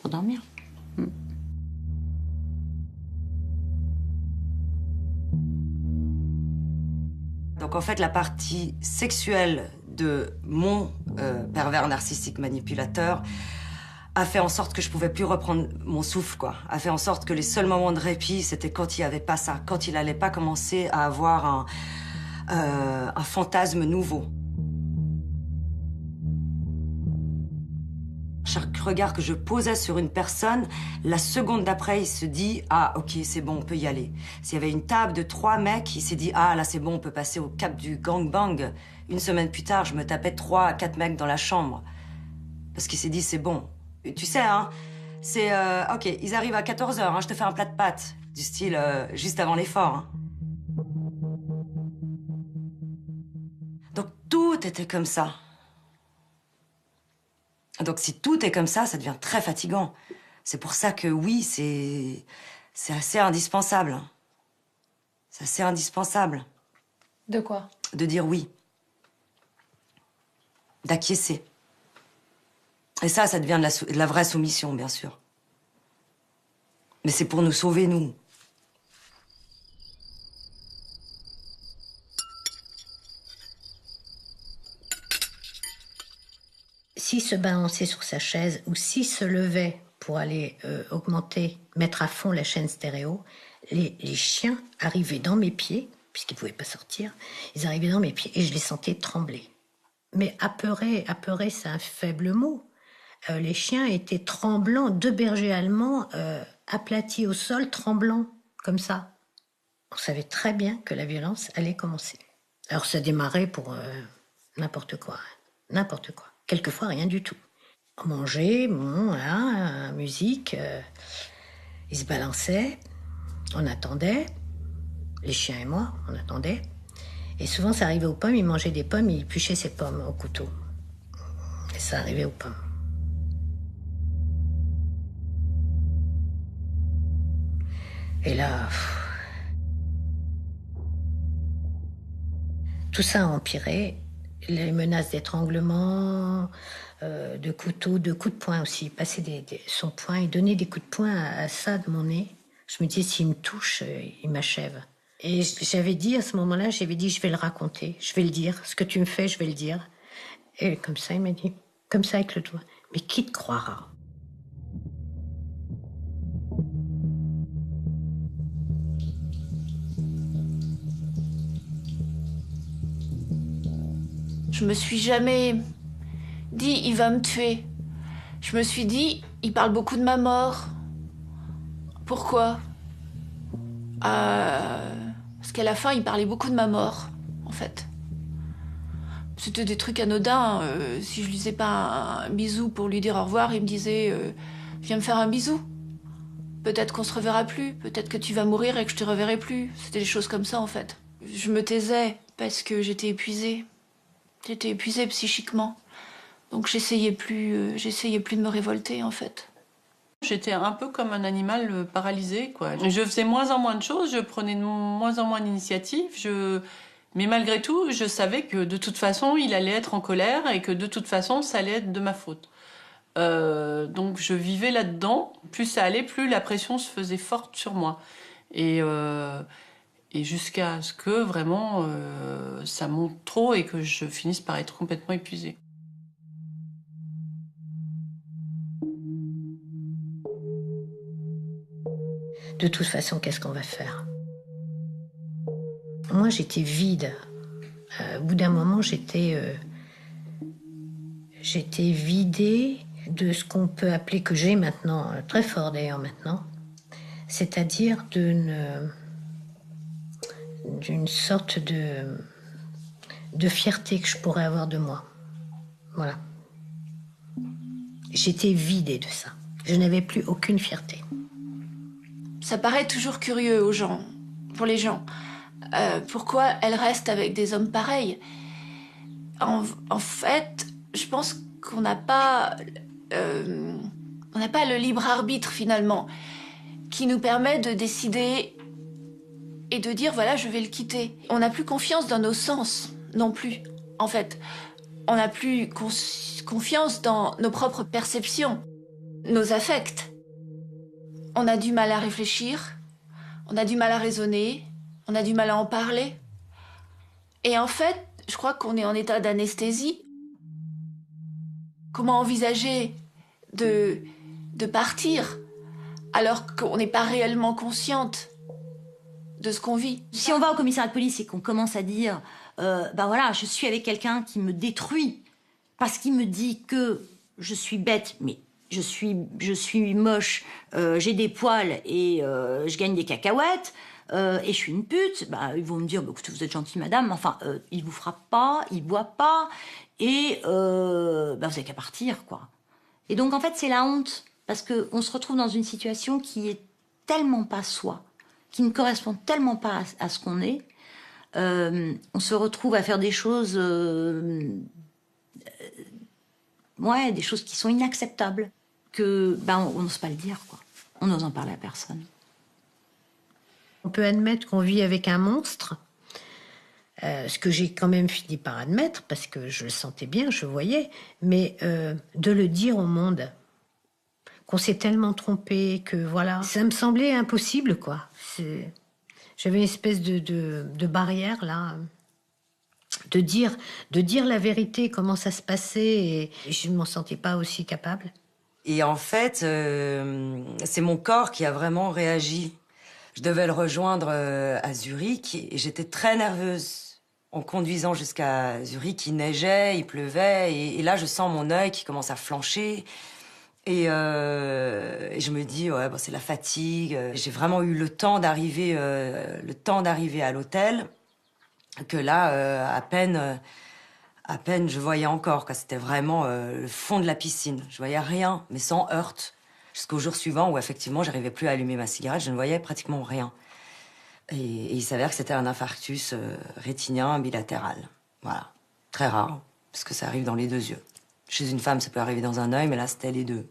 pour dormir. Donc en fait, la partie sexuelle de mon pervers narcissique manipulateur a fait en sorte que je pouvais plus reprendre mon souffle, quoi. A fait en sorte que les seuls moments de répit, c'était quand il n'y avait pas ça, quand il n'allait pas commencer à avoir un fantasme nouveau. Chaque regard que je posais sur une personne, la seconde d'après, il se dit « Ah, ok, c'est bon, on peut y aller ». S'il y avait une table de 3 mecs, il s'est dit « Ah, là, c'est bon, on peut passer au cap du gangbang ». Une semaine plus tard, je me tapais 3 à 4 mecs dans la chambre. Parce qu'il s'est dit « C'est bon ». Tu sais, hein, c'est « Ok, ils arrivent à 14h, hein, je te fais un plat de pâtes ». Du style juste avant l'effort. Hein. Donc tout était comme ça. Donc si tout est comme ça devient très fatigant. C'est pour ça que oui, c'est assez indispensable. C'est assez indispensable. De quoi? De dire oui. D'acquiescer. Et ça devient de la vraie soumission, bien sûr. Mais c'est pour nous sauver, nous. S'il se balançait sur sa chaise ou s'il se levait pour aller augmenter, mettre à fond la chaîne stéréo, les chiens arrivaient dans mes pieds, puisqu'ils ne pouvaient pas sortir, ils arrivaient dans mes pieds et je les sentais trembler. Mais apeuré, c'est un faible mot. Les chiens étaient tremblants, 2 bergers allemands aplatis au sol, tremblants, comme ça. On savait très bien que la violence allait commencer. Alors ça démarrait pour n'importe quoi. Quelquefois, rien du tout. On mangeait, voilà, musique, ils se balançaient, on attendait, les chiens et moi, on attendait. Et souvent, ça arrivait aux pommes, ils mangeaient des pommes, ils épluchaient ces pommes au couteau. Et ça arrivait aux pommes. Et là, tout ça a empiré. Les menaces d'étranglement, de couteau, de coups de poing aussi. Il passait son poing, il donnait des coups de poing à ça de mon nez. Je me disais, s'il me touche, il m'achève. Et j'avais dit, à ce moment-là, je vais le raconter, je vais le dire. Ce que tu me fais, je vais le dire. Et comme ça, il m'a dit, comme ça avec le doigt. Mais qui te croira ? Je me suis jamais dit il va me tuer. Je me suis dit il parle beaucoup de ma mort. Pourquoi ? Parce qu'à la fin il parlait beaucoup de ma mort, en fait. C'était des trucs anodins. Si je lui faisais pas un bisou pour lui dire au revoir, il me disait viens me faire un bisou. Peut-être qu'on se reverra plus. Peut-être que tu vas mourir et que je te reverrai plus. C'était des choses comme ça, en fait. Je me taisais parce que j'étais épuisée. J'étais épuisée psychiquement. Donc j'essayais plus de me révolter, en fait. J'étais un peu comme un animal paralysé, quoi. Je faisais moins en moins de choses, je prenais de moins en moins d'initiatives. Mais malgré tout, je savais que de toute façon, il allait être en colère et que de toute façon, ça allait être de ma faute. Donc je vivais là-dedans. Plus ça allait, plus la pression se faisait forte sur moi. Et jusqu'à ce que vraiment ça monte trop et que je finisse par être complètement épuisée. De toute façon, qu'est-ce qu'on va faire ? Moi, j'étais vide. Au bout d'un moment, j'étais vidée de ce qu'on peut appeler, que j'ai maintenant, très fort d'ailleurs maintenant, c'est-à-dire d'une sorte de fierté que je pourrais avoir de moi. Voilà. J'étais vidée de ça. Je n'avais plus aucune fierté. Ça paraît toujours curieux aux gens, pour les gens. Pourquoi elle reste avec des hommes pareils ? En fait, je pense qu'on n'a pas le libre arbitre finalement, qui nous permet de décider et de dire voilà, je vais le quitter. On n'a plus confiance dans nos sens non plus. En fait, on n'a plus confiance dans nos propres perceptions, nos affects. On a du mal à réfléchir, on a du mal à raisonner, on a du mal à en parler. Et en fait, je crois qu'on est en état d'anesthésie. Comment envisager de partir alors qu'on n'est pas réellement consciente de ce qu'on vit ? Si on va au commissariat de police et qu'on commence à dire voilà, je suis avec quelqu'un qui me détruit parce qu'il me dit que je suis bête, mais je suis moche, j'ai des poils et je gagne des cacahuètes et je suis une pute, ils vont me dire écoutez, vous êtes gentille madame, enfin il vous frappe pas, il boit pas et vous avez qu'à partir, quoi. Et donc en fait c'est la honte, parce qu'on se retrouve dans une situation qui est tellement pas soi, qui ne correspond tellement pas à ce qu'on est. On se retrouve à faire des choses des choses qui sont inacceptables, que on n'ose pas le dire, quoi. On n'ose en parler à personne. On peut admettre qu'on vit avec un monstre, ce que j'ai quand même fini par admettre, parce que je le sentais bien, je voyais, mais de le dire au monde, qu'on s'est tellement trompé, que voilà. Ça me semblait impossible, quoi. J'avais une espèce de barrière, là, de dire la vérité, comment ça se passait, et je ne m'en sentais pas aussi capable. Et en fait, c'est mon corps qui a vraiment réagi. Je devais le rejoindre à Zurich et j'étais très nerveuse. En conduisant jusqu'à Zurich, il neigeait, il pleuvait et là, je sens mon œil qui commence à flancher. Et je me dis, ouais, bon, c'est la fatigue. J'ai vraiment eu le temps d'arriver à l'hôtel, que là, à peine je voyais encore. C'était vraiment le fond de la piscine. Je voyais rien, mais sans heurte. Jusqu'au jour suivant où, effectivement, j'arrivais plus à allumer ma cigarette. Je ne voyais pratiquement rien. Et il s'avère que c'était un infarctus rétinien bilatéral. Voilà. Très rare, parce que ça arrive dans les 2 yeux. Chez une femme, ça peut arriver dans un œil, mais là, c'était les 2.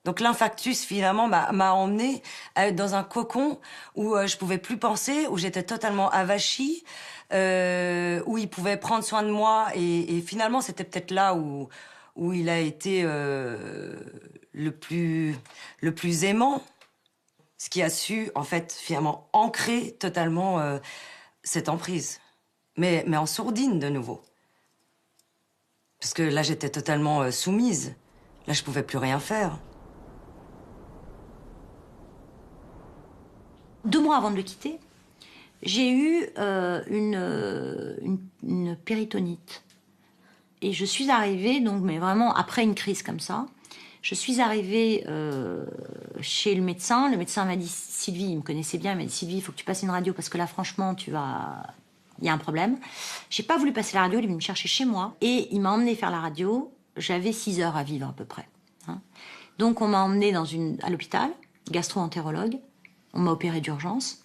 Donc l'infarctus, finalement, m'a emmenée à être dans un cocon où je pouvais plus penser, où j'étais totalement avachie, où il pouvait prendre soin de moi. Et finalement, c'était peut-être là où il a été le plus aimant. Ce qui a su, en fait, finalement, ancrer totalement cette emprise. Mais en sourdine, de nouveau. Parce que là, j'étais totalement soumise. Là, je pouvais plus rien faire. 2 mois avant de le quitter, j'ai eu une péritonite. Et je suis arrivée, donc, mais vraiment après une crise comme ça, je suis arrivée chez le médecin. Le médecin m'a dit, Sylvie, il me connaissait bien, il m'a dit, Sylvie, il faut que tu passes une radio parce que là, franchement, il y a un problème. J'ai pas voulu passer la radio, il est venu me chercher chez moi et il m'a emmenée faire la radio. J'avais 6 heures à vivre à peu près. Hein. Donc on m'a emmenée à l'hôpital, gastro-entérologue. On m'a opéré d'urgence,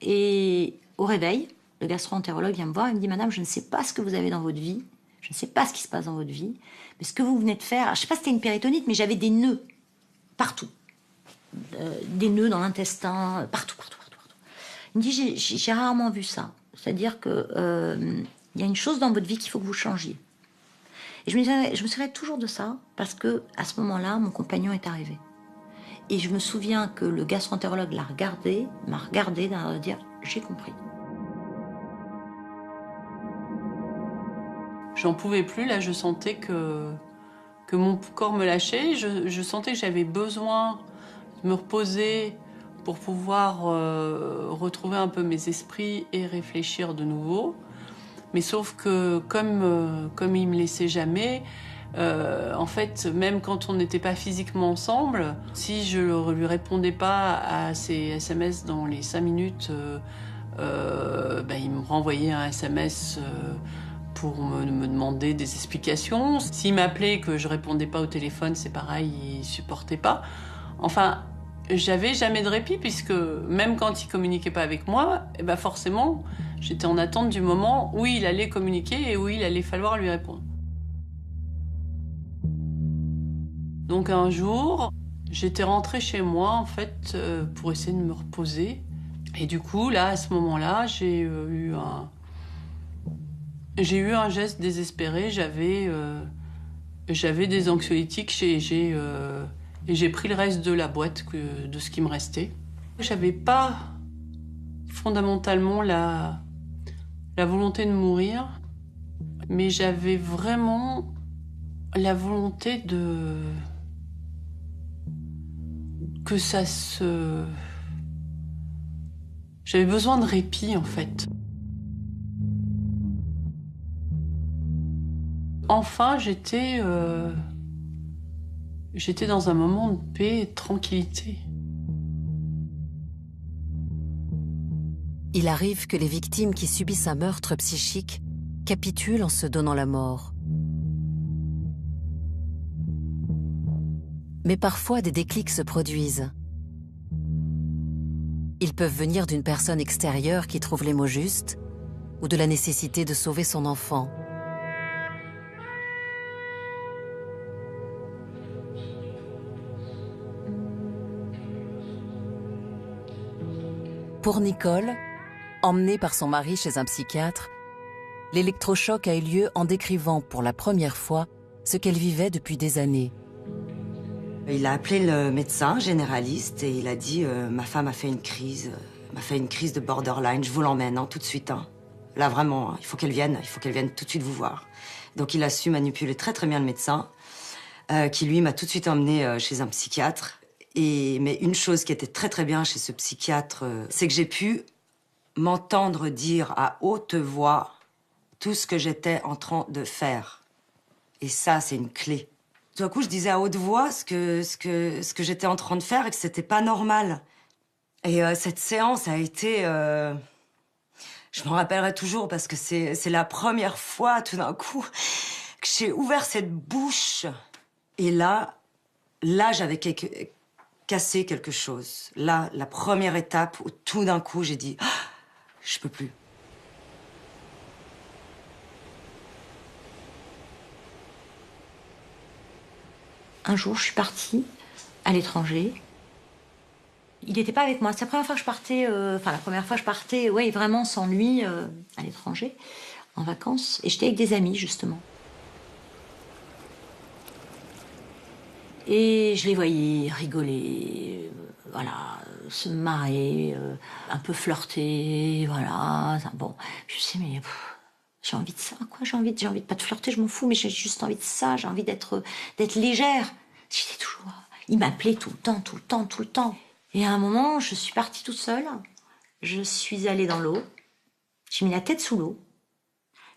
et au réveil, le gastro-entérologue vient me voir et me dit « Madame, je ne sais pas ce que vous avez dans votre vie, je ne sais pas ce qui se passe dans votre vie, mais ce que vous venez de faire, je ne sais pas si c'était une péritonite, mais j'avais des nœuds partout, des nœuds dans l'intestin, partout. Il me dit « J'ai rarement vu ça, c'est-à-dire que il y a une chose dans votre vie qu'il faut que vous changiez. » Et je me souviens toujours de ça, parce que à ce moment-là, mon compagnon est arrivé. Et je me souviens que le gastro-entérologue m'a regardé d'un dire « j'ai compris ». J'en pouvais plus, là, je sentais que mon corps me lâchait. Je sentais que j'avais besoin de me reposer pour pouvoir retrouver un peu mes esprits et réfléchir de nouveau. Mais sauf que comme il me laissait jamais, en fait, même quand on n'était pas physiquement ensemble, si je ne lui répondais pas à ses SMS dans les 5 minutes, il me renvoyait un SMS pour me demander des explications. S'il m'appelait et que je répondais pas au téléphone, c'est pareil, il supportait pas. Enfin, j'avais jamais de répit puisque même quand il communiquait pas avec moi, forcément, j'étais en attente du moment où il allait communiquer et où il allait falloir lui répondre. Donc un jour, j'étais rentrée chez moi en fait pour essayer de me reposer. Et du coup, là, à ce moment-là, j'ai eu un geste désespéré. J'avais des anxiolytiques et j'ai pris le reste de la boîte de ce qui me restait. J'avais pas fondamentalement la volonté de mourir, mais j'avais vraiment la volonté que ça se... J'avais besoin de répit, en fait. Enfin, j'étais dans un moment de paix et de tranquillité. Il arrive que les victimes qui subissent un meurtre psychique capitulent en se donnant la mort. Mais parfois, des déclics se produisent. Ils peuvent venir d'une personne extérieure qui trouve les mots justes ou de la nécessité de sauver son enfant. Pour Nicole, emmenée par son mari chez un psychiatre, l'électrochoc a eu lieu en décrivant pour la première fois ce qu'elle vivait depuis des années. Il a appelé le médecin généraliste et il a dit ma femme a fait une crise de borderline, je vous l'emmène tout de suite. Là vraiment, il faut qu'elle vienne tout de suite vous voir. Donc il a su manipuler très très bien le médecin, qui lui m'a tout de suite emmené chez un psychiatre. Mais une chose qui était très très bien chez ce psychiatre, c'est que j'ai pu m'entendre dire à haute voix tout ce que j'étais en train de faire. Et ça, c'est une clé. Tout à coup, je disais à haute voix ce que j'étais en train de faire et que c'était pas normal. Et cette séance a été... je m'en rappellerai toujours parce que c'est la première fois, tout d'un coup, que j'ai ouvert cette bouche. Et là j'avais cassé quelque chose. Là, la première étape où tout d'un coup, j'ai dit « je peux plus ». Un jour, je suis partie à l'étranger. Il n'était pas avec moi. C'est la première fois que je partais, ouais, vraiment sans lui, à l'étranger, en vacances. Et j'étais avec des amis, justement. Et je les voyais rigoler, voilà, se marrer, un peu flirter, voilà. Bon, je sais, mais j'ai envie de ça, quoi. J'ai envie de pas de flirter, je m'en fous, mais j'ai juste envie de ça. J'ai envie d'être légère. J'étais toujours... Il m'appelait tout le temps. Et à un moment, je suis partie toute seule. Je suis allée dans l'eau. J'ai mis la tête sous l'eau.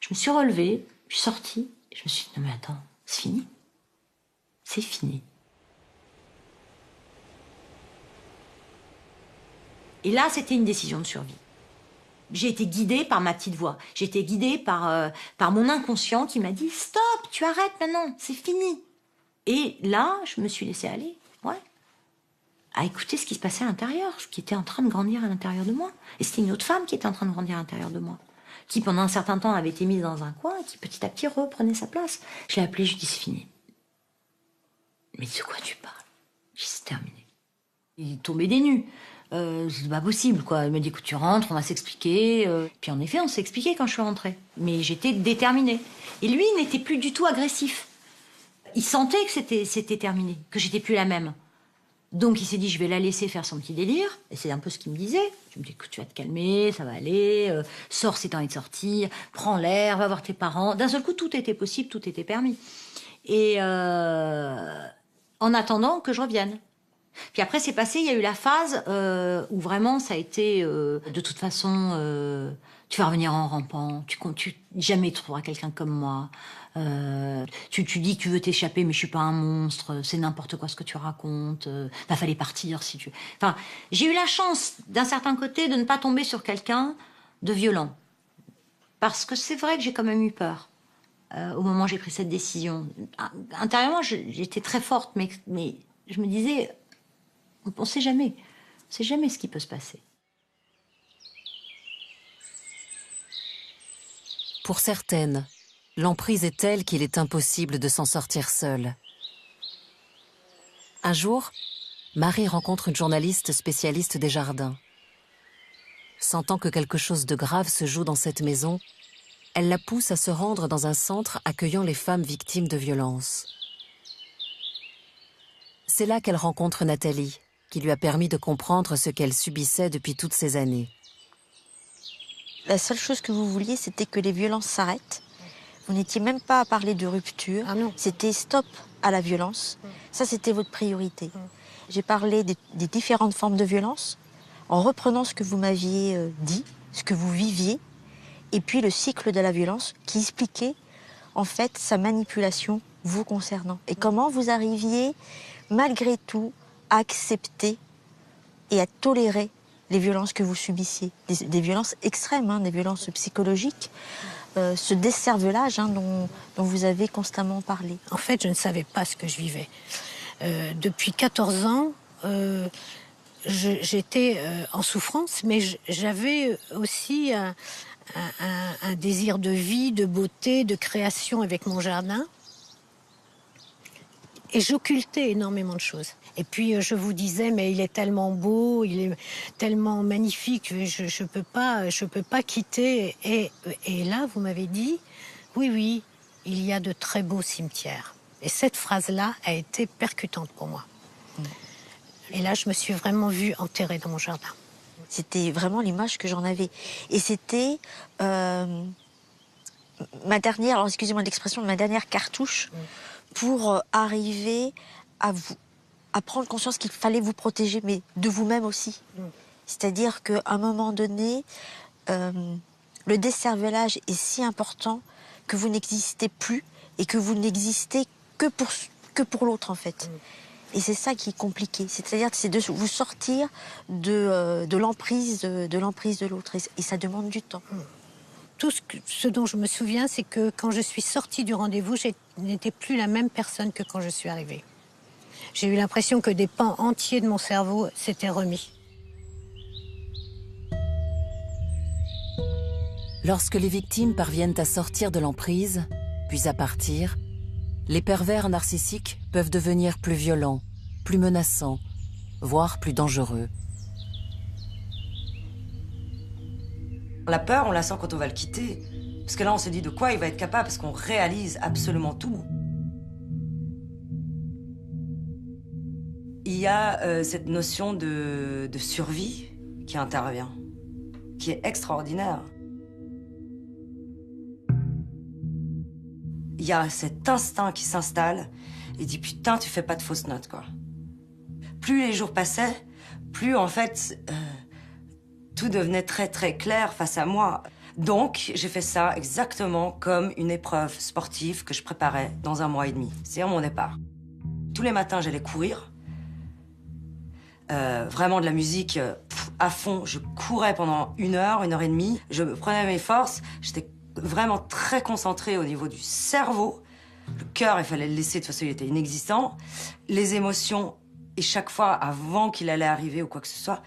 Je me suis relevée, je suis sortie. Je me suis dit, non mais attends, c'est fini. C'est fini. Et là, c'était une décision de survie. J'ai été guidée par ma petite voix. J'ai été guidée par mon inconscient qui m'a dit « Stop, tu arrêtes maintenant, c'est fini ». Et là, je me suis laissée aller, ouais, à écouter ce qui se passait à l'intérieur, ce qui était en train de grandir à l'intérieur de moi. Et c'était une autre femme qui était en train de grandir à l'intérieur de moi, qui pendant un certain temps avait été mise dans un coin, qui petit à petit reprenait sa place. Je l'ai appelée, je lui ai dit « C'est fini ». Mais de quoi tu parles? J'ai dit « C'est terminé ». Il tombait des nues. C'est pas possible, quoi. Il m'a dit, écoute, tu rentres, on va s'expliquer. Puis en effet, on s'est expliqué quand je suis rentrée. Mais j'étais déterminée. Et lui, il n'était plus du tout agressif. Il sentait que c'était terminé, que j'étais plus la même. Donc il s'est dit, je vais la laisser faire son petit délire. Et c'est un peu ce qu'il me disait. Je me dis, écoute, tu vas te calmer, ça va aller. Sors si t'as envie de sortir. Prends l'air, va voir tes parents. D'un seul coup, tout était possible, tout était permis. Et en attendant que je revienne. Puis après, c'est passé, il y a eu la phase où vraiment ça a été, de toute façon, tu vas revenir en rampant, jamais tu trouveras quelqu'un comme moi. Tu dis que tu veux t'échapper, mais je suis pas un monstre, c'est n'importe quoi ce que tu racontes. Fallait partir si tu... Enfin, j'ai eu la chance, d'un certain côté, de ne pas tomber sur quelqu'un de violent. Parce que c'est vrai que j'ai quand même eu peur au moment où j'ai pris cette décision. Intérieurement, j'étais très forte, mais je me disais... On ne sait jamais. On ne sait jamais ce qui peut se passer. Pour certaines, l'emprise est telle qu'il est impossible de s'en sortir seule. Un jour, Marie rencontre une journaliste spécialiste des jardins. Sentant que quelque chose de grave se joue dans cette maison, elle la pousse à se rendre dans un centre accueillant les femmes victimes de violences. C'est là qu'elle rencontre Nathalie, qui lui a permis de comprendre ce qu'elle subissait depuis toutes ces années. La seule chose que vous vouliez, c'était que les violences s'arrêtent. Vous n'étiez même pas à parler de rupture. Ah non. C'était stop à la violence. Ça, c'était votre priorité. J'ai parlé des différentes formes de violence en reprenant ce que vous m'aviez dit, ce que vous viviez, et puis le cycle de la violence qui expliquait en fait sa manipulation vous concernant. Et comment vous arriviez, malgré tout, à accepter et à tolérer les violences que vous subissiez. Des violences extrêmes, des violences psychologiques, ce décervelage dont vous avez constamment parlé. En fait, je ne savais pas ce que je vivais. Depuis 14 ans, j'étais en souffrance, mais j'avais aussi un désir de vie, de beauté, de création avec mon jardin. Et j'occultais énormément de choses. Et puis je vous disais, mais il est tellement beau, il est tellement magnifique, je peux pas quitter. Et là, vous m'avez dit, oui, il y a de très beaux cimetières. Et cette phrase-là a été percutante pour moi. Et là, je me suis vraiment vue enterrée dans mon jardin. C'était vraiment l'image que j'en avais. Et c'était ma dernière, alors excusez-moi l'expression, ma dernière cartouche pour arriver à prendre conscience qu'il fallait vous protéger, mais de vous-même aussi. C'est-à-dire qu'à un moment donné, le décervelage est si important que vous n'existez plus et que vous n'existez que pour l'autre, en fait. Et c'est ça qui est compliqué. C'est-à-dire que c'est de vous sortir de l'emprise de l'autre. Et ça demande du temps. Tout ce dont je me souviens, c'est que quand je suis sortie du rendez-vous, je n'étais plus la même personne que quand je suis arrivée. J'ai eu l'impression que des pans entiers de mon cerveau s'étaient remis. Lorsque les victimes parviennent à sortir de l'emprise, puis à partir, les pervers narcissiques peuvent devenir plus violents, plus menaçants, voire plus dangereux. La peur, on la sent quand on va le quitter. Parce que là, on se dit de quoi il va être capable, parce qu'on réalise absolument tout. Il y a cette notion de survie qui intervient, qui est extraordinaire. Il y a cet instinct qui s'installe et dit putain, tu fais pas de fausses notes, quoi. Plus les jours passaient, plus en fait, tout devenait très très clair face à moi. Donc, j'ai fait ça exactement comme une épreuve sportive que je préparais dans 1 mois et demi. C'est-à-dire mon départ. Tous les matins, j'allais courir. Vraiment de la musique à fond. Je courais pendant 1 heure, 1 heure et demie. Je prenais mes forces. J'étais vraiment très concentrée au niveau du cerveau. Le cœur, il fallait le laisser, de toute façon, il était inexistant. Les émotions, et chaque fois, avant qu'il allait arriver ou quoi que ce soit,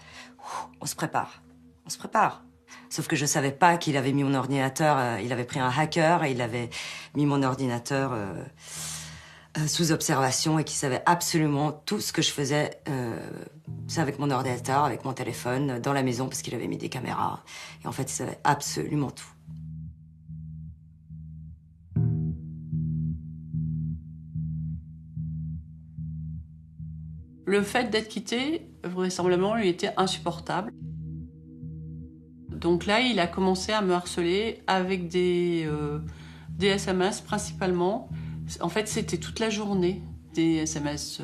on se prépare. On se prépare. Sauf que je savais pas qu'il avait mis mon ordinateur, il avait pris un hacker et il avait mis mon ordinateur sous observation et qu'il savait absolument tout ce que je faisais avec mon ordinateur, avec mon téléphone, dans la maison, parce qu'il avait mis des caméras. Et en fait, il savait absolument tout. Le fait d'être quitté, vraisemblablement, lui était insupportable. Donc là, il a commencé à me harceler avec des SMS principalement. En fait, c'était toute la journée. Des SMS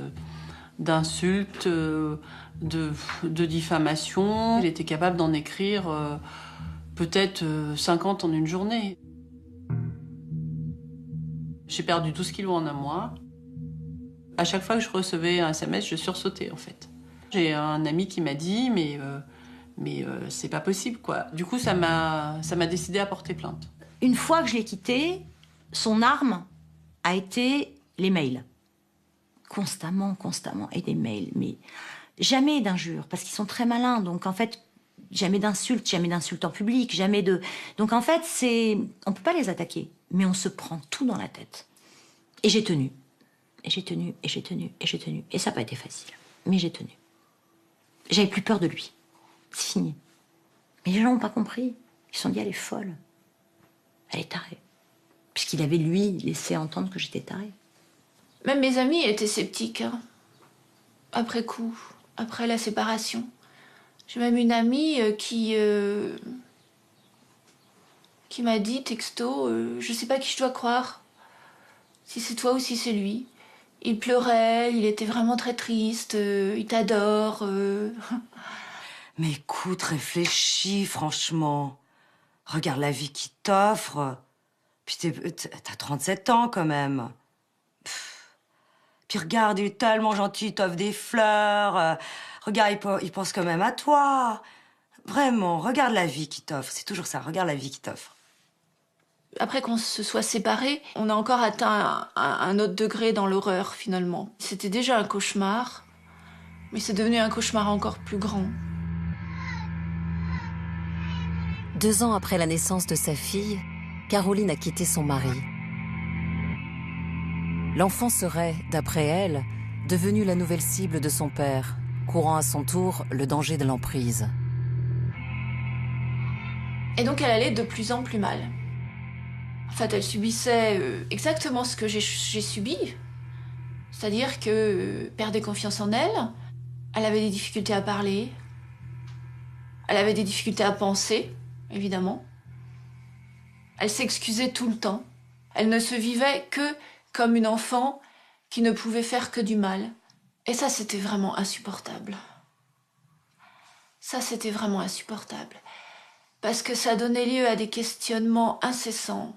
d'insultes, de diffamation. Il était capable d'en écrire peut-être 50 en une journée. J'ai perdu 12 kilos en 1 mois. À chaque fois que je recevais un SMS, je sursautais, en fait. J'ai un ami qui m'a dit, mais c'est pas possible, quoi. Du coup, ça m'a décidé à porter plainte. Une fois que je l'ai quitté, son arme a été les mails. Constamment, et des mails. Mais jamais d'injures, parce qu'ils sont très malins. Donc, en fait, jamais d'insultes en public, jamais de... Donc, en fait, on peut pas les attaquer, mais on se prend tout dans la tête. Et j'ai tenu. Et j'ai tenu. Et ça n'a pas été facile. Mais j'ai tenu. J'avais plus peur de lui. C'est fini. Mais les gens n'ont pas compris. Ils se sont dit, elle est folle. Elle est tarée. Puisqu'il avait, lui, laissé entendre que j'étais tarée. Même mes amis étaient sceptiques. Hein. Après coup, après la séparation. J'ai même une amie qui m'a dit, texto, je sais pas qui je dois croire. Si c'est toi ou si c'est lui. Il pleurait, il était vraiment très triste, il t'adore. Mais écoute, réfléchis, franchement. Regarde la vie qu'il t'offre. Puis t'as 37 ans, quand même. Puis regarde, il est tellement gentil, il t'offre des fleurs. Regarde, il pense quand même à toi. Vraiment, regarde la vie qu'il t'offre. C'est toujours ça, regarde la vie qu'il t'offre. Après qu'on se soit séparés, on a encore atteint un autre degré dans l'horreur, finalement. C'était déjà un cauchemar, mais c'est devenu un cauchemar encore plus grand. 2 ans après la naissance de sa fille, Caroline a quitté son mari. L'enfant serait, d'après elle, devenu la nouvelle cible de son père, courant à son tour le danger de l'emprise. Et donc elle allait de plus en plus mal. En fait, elle subissait exactement ce que j'ai subi. C'est-à-dire que perdait confiance en elle, elle avait des difficultés à parler, elle avait des difficultés à penser, évidemment. Elle s'excusait tout le temps. Elle ne se vivait que comme une enfant qui ne pouvait faire que du mal. Et ça, c'était vraiment insupportable. Ça, c'était vraiment insupportable. Parce que ça donnait lieu à des questionnements incessants.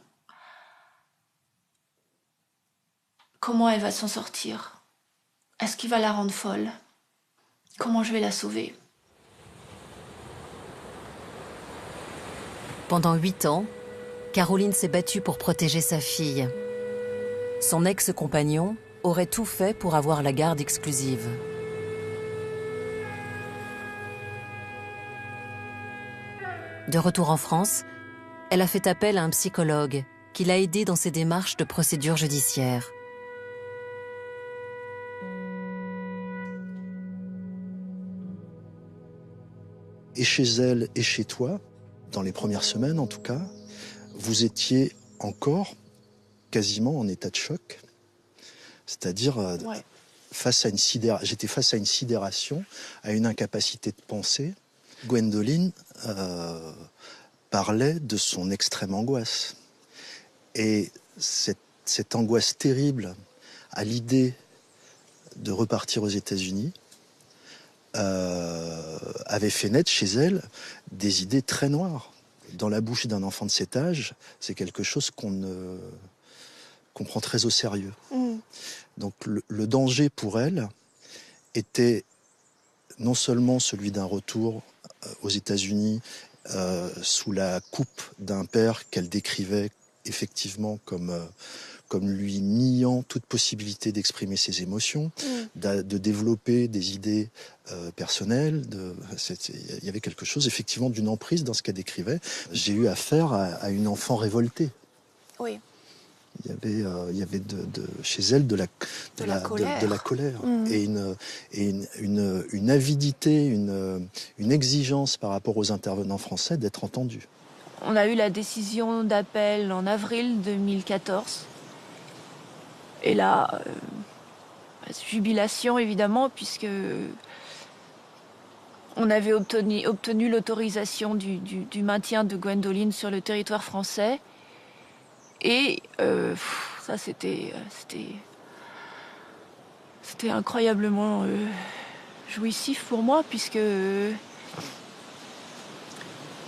Comment elle va s'en sortir? Est-ce qu'il va la rendre folle? Comment je vais la sauver? Pendant 8 ans, Caroline s'est battue pour protéger sa fille. Son ex-compagnon aurait tout fait pour avoir la garde exclusive. De retour en France, elle a fait appel à un psychologue qui l'a aidée dans ses démarches de procédure judiciaire. Et chez elle et chez toi, dans les premières semaines en tout cas, vous étiez encore quasiment en état de choc. C'est-à-dire, Ouais. j'étais face à une sidération, à une incapacité de penser. Gwendoline parlait de son extrême angoisse. Et cette angoisse terrible à l'idée de repartir aux États-Unis avait fait naître chez elle des idées très noires. Dans la bouche d'un enfant de cet âge, c'est quelque chose qu'on prend très au sérieux. Donc le danger pour elle était non seulement celui d'un retour aux États-Unis sous la coupe d'un père qu'elle décrivait effectivement comme lui niant toute possibilité d'exprimer ses émotions, de développer des idées personnelles. Il y avait quelque chose effectivement d'une emprise dans ce qu'elle décrivait. J'ai eu affaire à une enfant révoltée. Oui. Il y avait chez elle de la colère et une avidité, une exigence par rapport aux intervenants français d'être entendus. On a eu la décision d'appel en avril 2014. Et là, jubilation évidemment, puisque on avait obtenu l'autorisation du maintien de Gwendoline sur le territoire français. Et ça, c'était incroyablement jouissif pour moi, puisque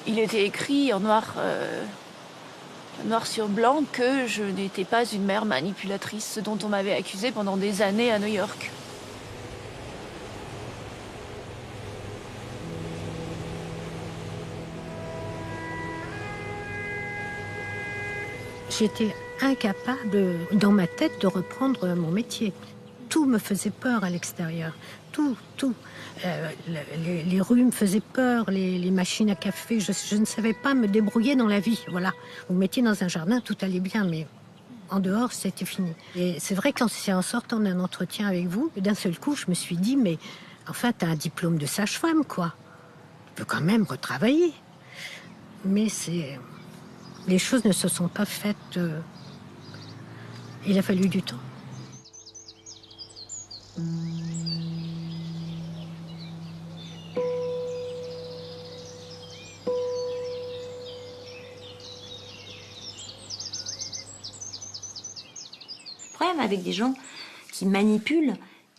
il était écrit en noir sur blanc que je n'étais pas une mère manipulatrice, ce dont on m'avait accusée pendant des années à New York. J'étais incapable, dans ma tête, de reprendre mon métier. Tout me faisait peur à l'extérieur. Tout. Les rues me faisaient peur, les machines à café. Je ne savais pas me débrouiller dans la vie. Voilà. Vous me mettiez dans un jardin, tout allait bien, mais en dehors, c'était fini. Et c'est vrai que c'est en sortant d'un entretien avec vous, d'un seul coup, je me suis dit, mais enfin, t'as un diplôme de sage-femme, quoi. Tu peux quand même retravailler. Mais les choses ne se sont pas faites. Il a fallu du temps. Le problème avec des gens qui manipulent,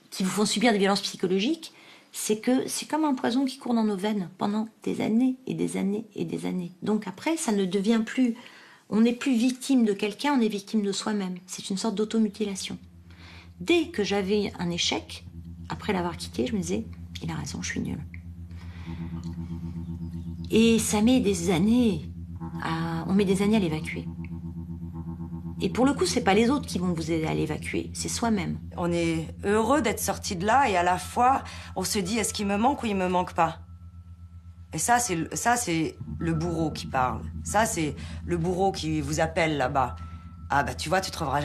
qui vous font subir des violences psychologiques, c'est que c'est comme un poison qui court dans nos veines pendant des années et des années et des années. Donc après, ça ne devient plus... On n'est plus victime de quelqu'un, on est victime de soi-même. C'est une sorte d'automutilation. Dès que j'avais un échec, après l'avoir quitté, je me disais, il a raison, je suis nulle. Et ça met des années on met des années à l'évacuer. Et pour le coup, c'est pas les autres qui vont vous aider à l'évacuer, c'est soi-même. On est heureux d'être sorti de là et à la fois, on se dit, est-ce qu'il me manque ou il me manque pas? Et ça, c'est le bourreau qui parle. Ça, c'est le bourreau qui vous appelle là-bas. Ah bah tu vois, tu trouveras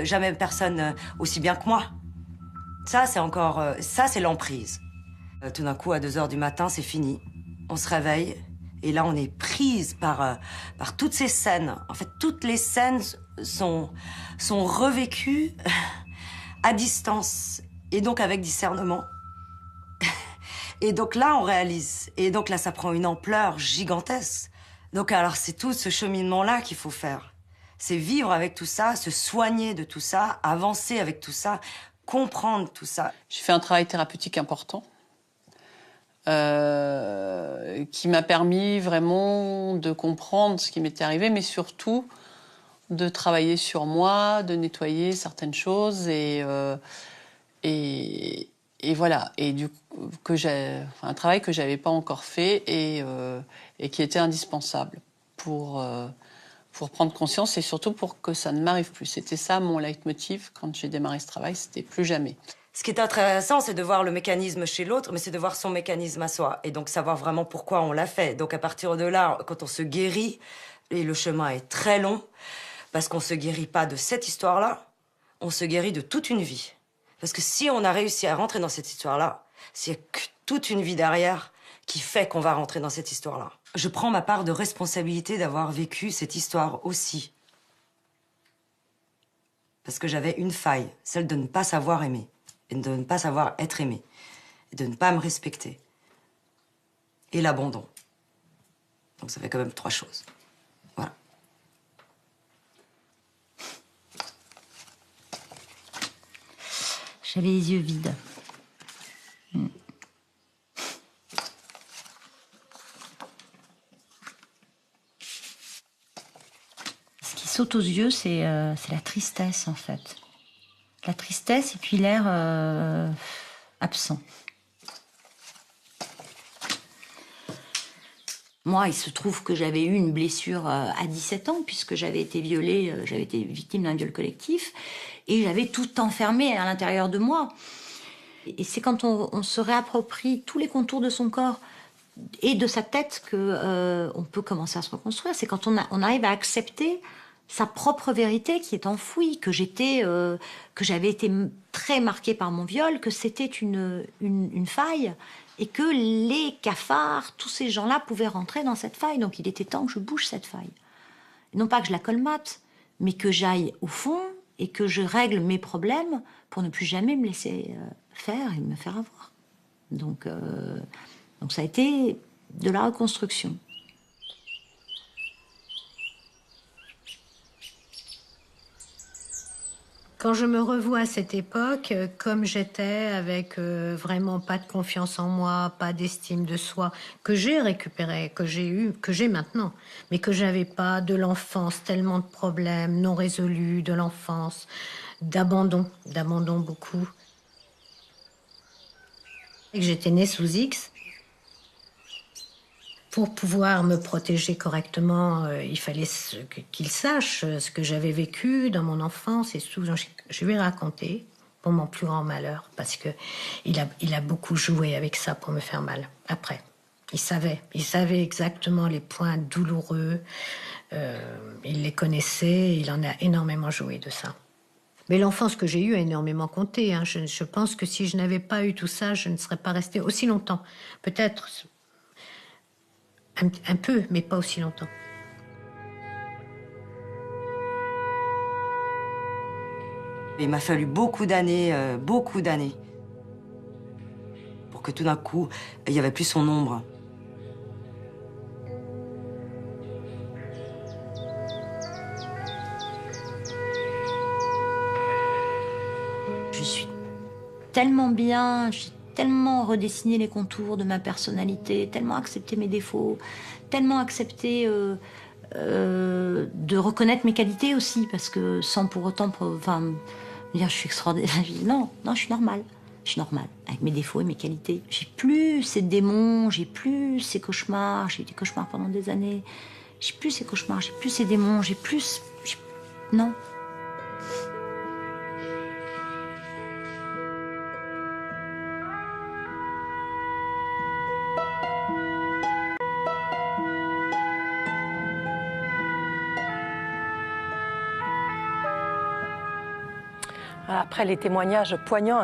jamais personne aussi bien que moi. Ça, c'est encore... ça, c'est l'emprise. Tout d'un coup, à 2h du matin, c'est fini. On se réveille et là, on est prise par toutes ces scènes. En fait, toutes les scènes sont revécues à distance, et donc avec discernement. Et donc là, on réalise. Et donc là, ça prend une ampleur gigantesque. Donc alors, c'est tout ce cheminement-là qu'il faut faire. C'est vivre avec tout ça, se soigner de tout ça, avancer avec tout ça, comprendre tout ça. J'ai fait un travail thérapeutique important qui m'a permis vraiment de comprendre ce qui m'était arrivé, mais surtout de travailler sur moi, de nettoyer certaines choses et voilà. Et du coup, un travail que j'avais pas encore fait et qui était indispensable pour prendre conscience et surtout pour que ça ne m'arrive plus. C'était ça mon leitmotiv quand j'ai démarré ce travail, c'était plus jamais. Ce qui est intéressant, c'est de voir le mécanisme chez l'autre, mais c'est de voir son mécanisme à soi. Et donc savoir vraiment pourquoi on l'a fait. Donc à partir de là, quand on se guérit, et le chemin est très long, parce qu'on se guérit pas de cette histoire-là, on se guérit de toute une vie. Parce que si on a réussi à rentrer dans cette histoire-là, s'il y a toute une vie derrière qui fait qu'on va rentrer dans cette histoire-là. Je prends ma part de responsabilité d'avoir vécu cette histoire aussi. Parce que j'avais une faille, celle de ne pas savoir aimer, et de ne pas savoir être aimé, et de ne pas me respecter. Et l'abandon. Donc ça fait quand même 3 choses. Voilà. J'avais les yeux vides. Ce qui saute aux yeux, c'est la tristesse, en fait. La tristesse et puis l'air absent. Moi, il se trouve que j'avais eu une blessure à 17 ans, puisque j'avais été violée, j'avais été victime d'un viol collectif, et j'avais tout enfermé à l'intérieur de moi. Et c'est quand on se réapproprie tous les contours de son corps et de sa tête que on peut commencer à se reconstruire. C'est quand on arrive à accepter sa propre vérité qui est enfouie, que j'avais été très marquée par mon viol, que c'était une faille, et que les cafards, tous ces gens-là pouvaient rentrer dans cette faille. Donc il était temps que je bouge cette faille. Et non pas que je la colmate, mais que j'aille au fond et que je règle mes problèmes pour ne plus jamais me laisser faire et me faire avoir. Donc ça a été de la reconstruction. Quand je me revois à cette époque, comme j'étais, avec vraiment pas de confiance en moi, pas d'estime de soi, que j'ai récupéré, que j'ai maintenant, mais que j'avais pas de l'enfance, tellement de problèmes non résolus de l'enfance, d'abandon beaucoup. Et que j'étais née sous X. Pour pouvoir me protéger correctement, il fallait qu'il sache ce que j'avais vécu dans mon enfance et tout. Je lui ai raconté, pour mon plus grand malheur, parce que il a beaucoup joué avec ça pour me faire mal. Après, il savait exactement les points douloureux. Il les connaissait, il en a énormément joué de ça. Mais l'enfance que j'ai eue a énormément compté. Hein. Je pense que si je n'avais pas eu tout ça, je ne serais pas restée aussi longtemps. Peut-être un peu, mais pas aussi longtemps. Il m'a fallu beaucoup d'années, pour que tout d'un coup, il n'y avait plus son ombre. Je suis tellement bien, j'ai tellement redessiné les contours de ma personnalité, tellement accepté mes défauts, tellement accepté de reconnaître mes qualités aussi, parce que sans pour autant dire je suis extraordinaire. Non, je suis normale. Je suis normale, avec mes défauts et mes qualités. J'ai plus ces démons, j'ai plus ces cauchemars. J'ai eu des cauchemars pendant des années. J'ai plus ces cauchemars, j'ai plus ces démons, non. Après les témoignages poignants